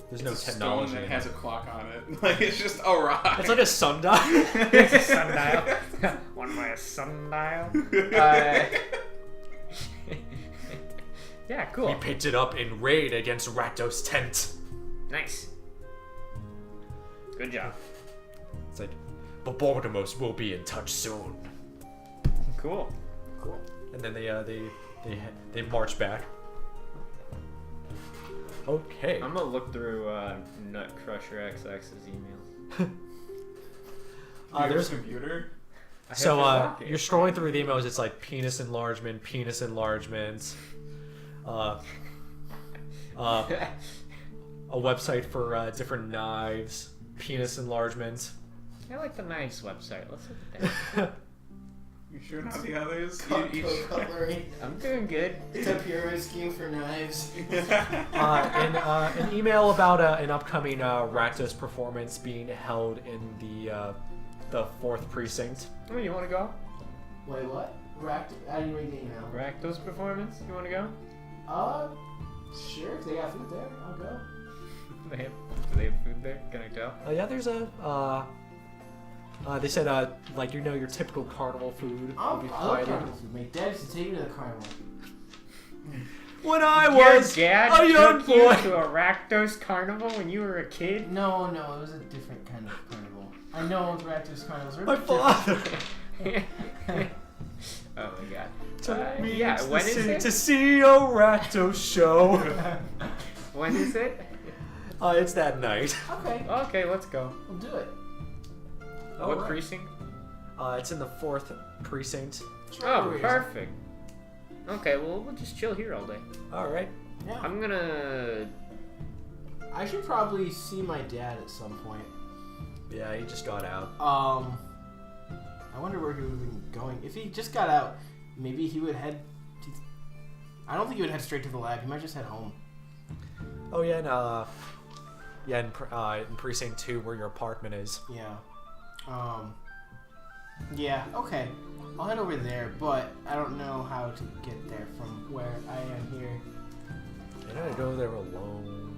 there's no It's a technology. stone that in has it. a clock on it. Like it's just a rock. It's like a sundial. It's a sundial. One by a sundial. Yeah, cool. He picked it up in raid against Rakdos' tent. Nice. Good job. It's like, but Baltimos will be in touch soon. Cool. Cool. And then they march back. Okay. I'm gonna look through Nutcrusher XX's emails. There's a computer. So I have to you're scrolling through the emails. It's like penis enlargement, a website for different knives, penis enlargement. I like the knives website. Let's look at that. You sure not the others? Cutlery. I'm doing good. It's a pyramid scheme for knives. An email about an upcoming Rakdos performance being held in the 4th precinct. Oh, you want to go? Wait, what? I didn't read the email. Rakdos performance? You want to go? Sure. If they got food there, I'll go. Do they have food there? Can I tell? Yeah, there's they said like your typical carnival food will I be love provided. carnival food. My dad used to take me to the carnival. When I Your was dad a young took you boy. to a Rakdos carnival when you were a kid? No, it was a different kind of carnival. I know Raptors carnivals are My father Oh my god. took me yeah, to, when the is city it? to see a Rakdos show. When is it? It's that night. Okay, Okay, let's go. we'll do it. What Alright. precinct? It's in the 4th precinct. It's right Oh, where he is. perfect. Okay, well, we'll just chill here all day. All right. Yeah. I'm gonna... I should probably see my dad at some point. Yeah, he just got out. I wonder where he would have been going. If he just got out, maybe he would head to... I don't think he would head straight to the lab. He might just head home. Oh yeah, and in precinct 2 where your apartment is. Yeah. Yeah, okay. I'll head over there, but I don't know how to get there from where I am here. You're not gonna go there alone.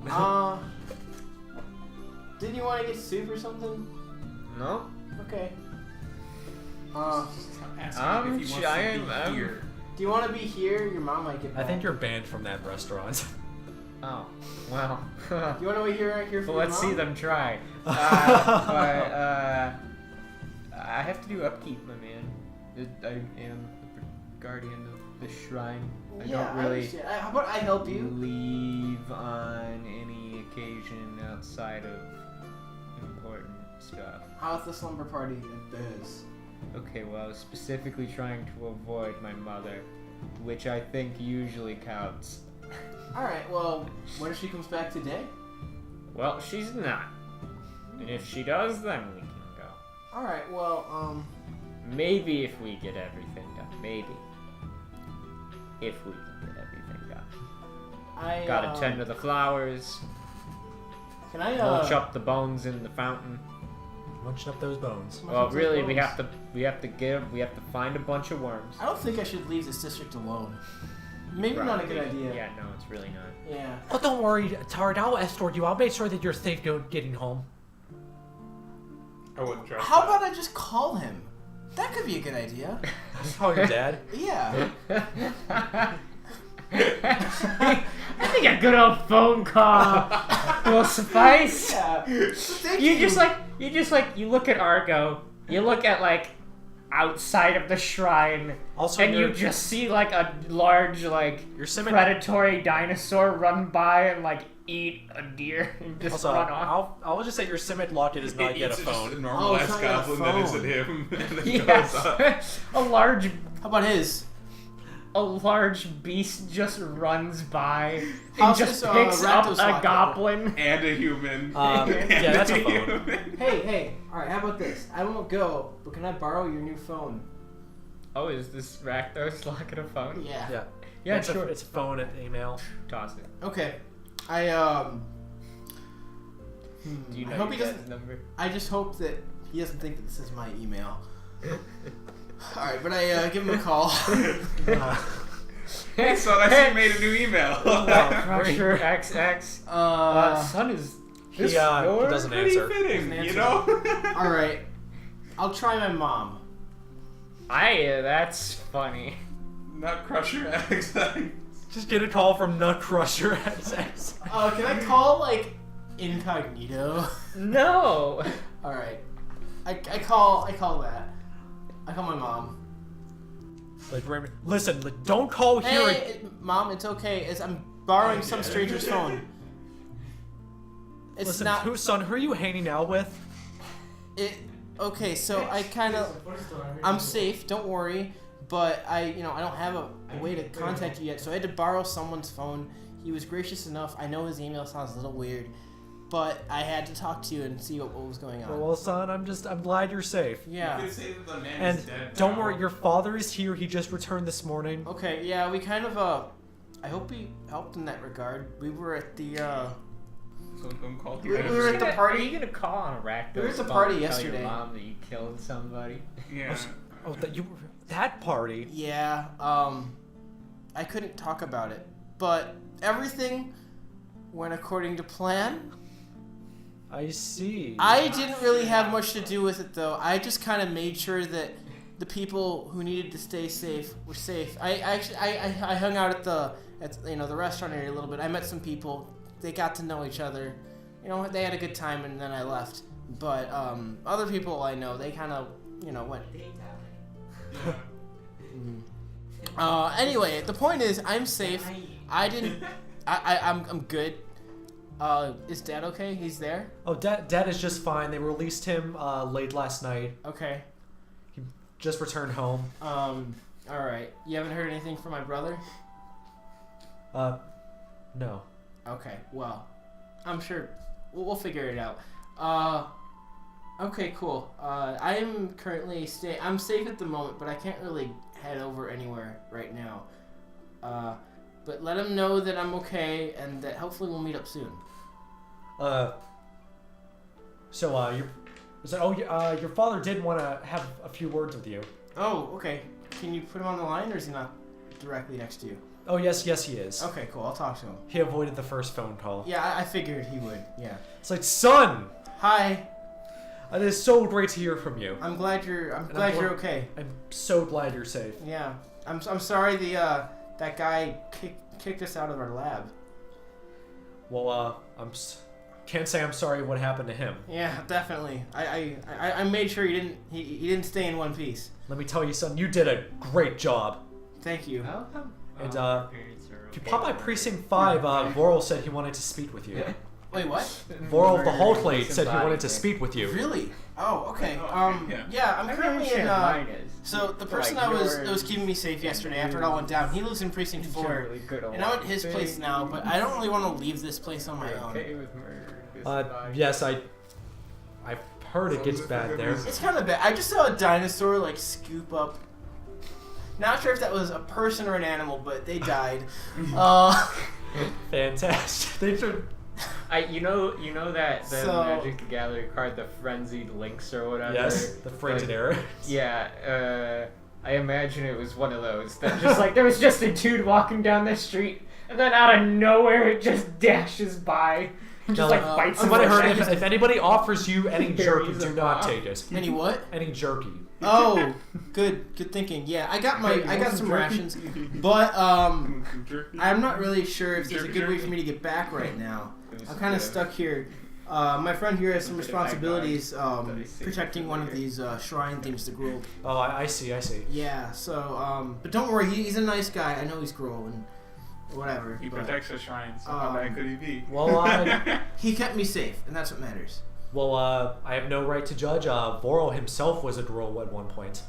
Didn't you want to get soup or something? No? Okay. Asking if he wants to be here. Do you want to be here? Your mom might get I back. think you're banned from that restaurant. Oh, well. You want to be here right here for Well, your let's mom? see them try. But, I have to do upkeep, my man. I am the guardian of the shrine. I Yeah, don't really understand. How about I help you? leave on any occasion outside of important stuff. How's the slumber party at Biz? Okay, well, I was specifically trying to avoid my mother, which I think usually counts. Alright, well, what if she comes back today? Well, she's not. And if she does, then we can go. Alright, well, Maybe if we get everything done. Maybe. If we can get everything done. I Gotta tend to the flowers, Can I mulch up the bones in the fountain. Munching up those bones. munch Well, up those really, we bones? have to find a bunch of worms. I don't think I should leave this district alone. Maybe not a good idea. Yeah, no, it's really not. Yeah. Oh, don't worry, Tard. I'll escort you. I'll make sure that you're safe getting home. I wouldn't trust How that. about I just call him? That could be a good idea. Call your dad. Yeah. I think a good old phone call will suffice. Yeah. Thank You just like you look at Argo, you look at like outside of the shrine, Also, and you just see like a large like your Simic. predatory dinosaur run by and like eat a deer and just Also, run off. I'll just say your Simic locket does not get a It's just a phone. normal it's ass not got a goblin that phone. isn't him. And then Yes, goes up. How about his? a large beast just runs by and How's just this, picks up Rakdos a locket? goblin. And a human. Yeah, that's a phone. Hey, alright, how about this? I won't go, but can I borrow your new phone? Oh, is this Rakdos locket a phone? Yeah. Yeah. Yeah, it's sure. It's a phone and email. Toss it. Okay. I Do you know I hope your he doesn't. dad's number? I just hope that he doesn't think that this is my email. Alright, but I give him a call. Hey, son, I see you made a new email. Crusher XX. Son is. He doesn't Pretty answer. fitting, Doesn't you answer. know? Alright. I'll try my mom. That's funny. Not Crusher XX. Just get a call from Nut Crusher XX. Can I call, like, incognito? No. Alright. I call that. I call my mom. Like, listen, like, don't call here. Hey, Mom, it's okay. I'm borrowing some stranger's phone. It's Listen, not. who are you hanging out with? Okay, so I kind of. I'm safe. Don't worry. But I don't have a way to contact you yet, so I had to borrow someone's phone. He was gracious enough. I know his email sounds a little weird, but I had to talk to you and see what was going on. Well, son, I'm glad you're safe. Yeah. You could say that the man And is dead don't now. worry, your father is here. He just returned this morning. Okay. Yeah. We kind of. I hope we helped in that regard. We were at the. Someone come call We were at the Are party. you gonna call on a Rakdos? We were at the phone party and yesterday. Tell your mom that you killed somebody. Yeah. Oh, that party. Yeah. I couldn't talk about it, but everything went according to plan. I see. I didn't really have much to do with it, though. I just kind of made sure that the people who needed to stay safe were safe. I hung out at the restaurant area a little bit. I met some people. They got to know each other. They had a good time, and then I left. But other people I know, they kind of went. Anyway, the point is, I'm safe. I'm good. Is Dad okay? He's there? Oh, Dad is just fine. They released him late last night. Okay. He just returned home. Alright. You haven't heard anything from my brother? No. Okay, well, I'm sure we'll figure it out. Okay, cool. I'm currently I'm safe at the moment, but I can't really head over anywhere right now. But let him know that I'm okay and that hopefully we'll meet up soon. Your father did want to have a few words with you. Oh, okay. Can you put him on the line, or is he not directly next to you? Oh, yes, he is. Okay, cool. I'll talk to him. He avoided the first phone call. Yeah, I figured he would. Yeah. It's like, son! Hi. It is so great to hear from you. I'm glad you're okay. I'm so glad you're safe. Yeah. I'm sorry that guy kicked us out of our lab. Well, can't say I'm sorry what happened to him. Yeah, definitely. I made sure he didn't stay in one piece. Let me tell you, son, you did a great job. Thank you. And if you pop by Precinct 5, Voral said he wanted to speak with you. Wait, what? Voral the Whole Plate said he wanted to speak with you. Really? Oh, okay. Yeah, I'm currently in. So the person that was keeping me safe yesterday, after it all went down, he lives in Precinct 4, and I'm at his place now. But I don't really want to leave this place on my own. Yes, I've heard it gets bad there. It's kind of bad. I just saw a dinosaur like scoop up. Not sure if that was a person or an animal, but they died. Fantastic. They should. You know that the So- Magic the Gathering card, the Frenzied Lynx or whatever. Yes, the frenzied arrow. Yeah, I imagine it was one of those that just like there was just a dude walking down the street, and then out of nowhere it just dashes by, Just No, like bites from what I him. heard, if anybody offers you any jerky, Carries do him not off. take it. Any what? Any jerky. Oh, good thinking. Yeah, I got some rations, but I'm not really sure if there's a good way for me to get back right now. I'm kind of stuck here. My friend here has some responsibilities protecting one of these shrine things to Gruul. Oh, I see. Yeah, so, but don't worry, he's a nice guy. I know he's Gruul and whatever. He but, protects the shrine, so how bad could he be? Well, he kept me safe, and that's what matters. I have no right to judge. Voro himself was a Gruul at one point.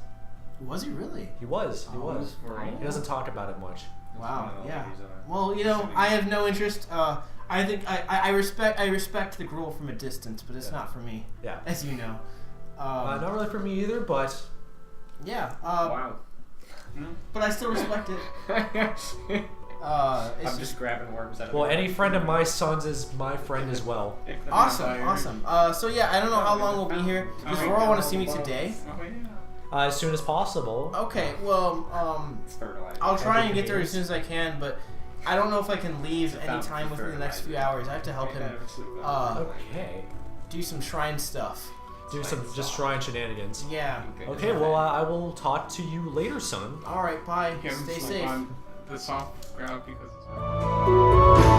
Was he really? He was. Right. He doesn't talk about it much. Wow. Yeah. Well, I have no interest. I think I respect the Gruul from a distance, but it's not for me. Yeah. As you know. Not really for me either, but Yeah. Wow. But I still respect it. I'm just grabbing worms out of well, my any mouth. friend of my son's is my friend as well. Awesome. So yeah, I don't know how long we'll be here. Does Aurora want to see me today? Oh, yeah. As soon as possible. Okay. Well, It's fertilized. I'll try and get there as soon as I can, but I don't know if I can leave any time within the next few hours. I have to help him Okay. do some shrine stuff. Do some just shrine shenanigans. Yeah. Okay, well, I will talk to you later, son. All right. Bye. Give him Stay some safe. on the soft ground because it's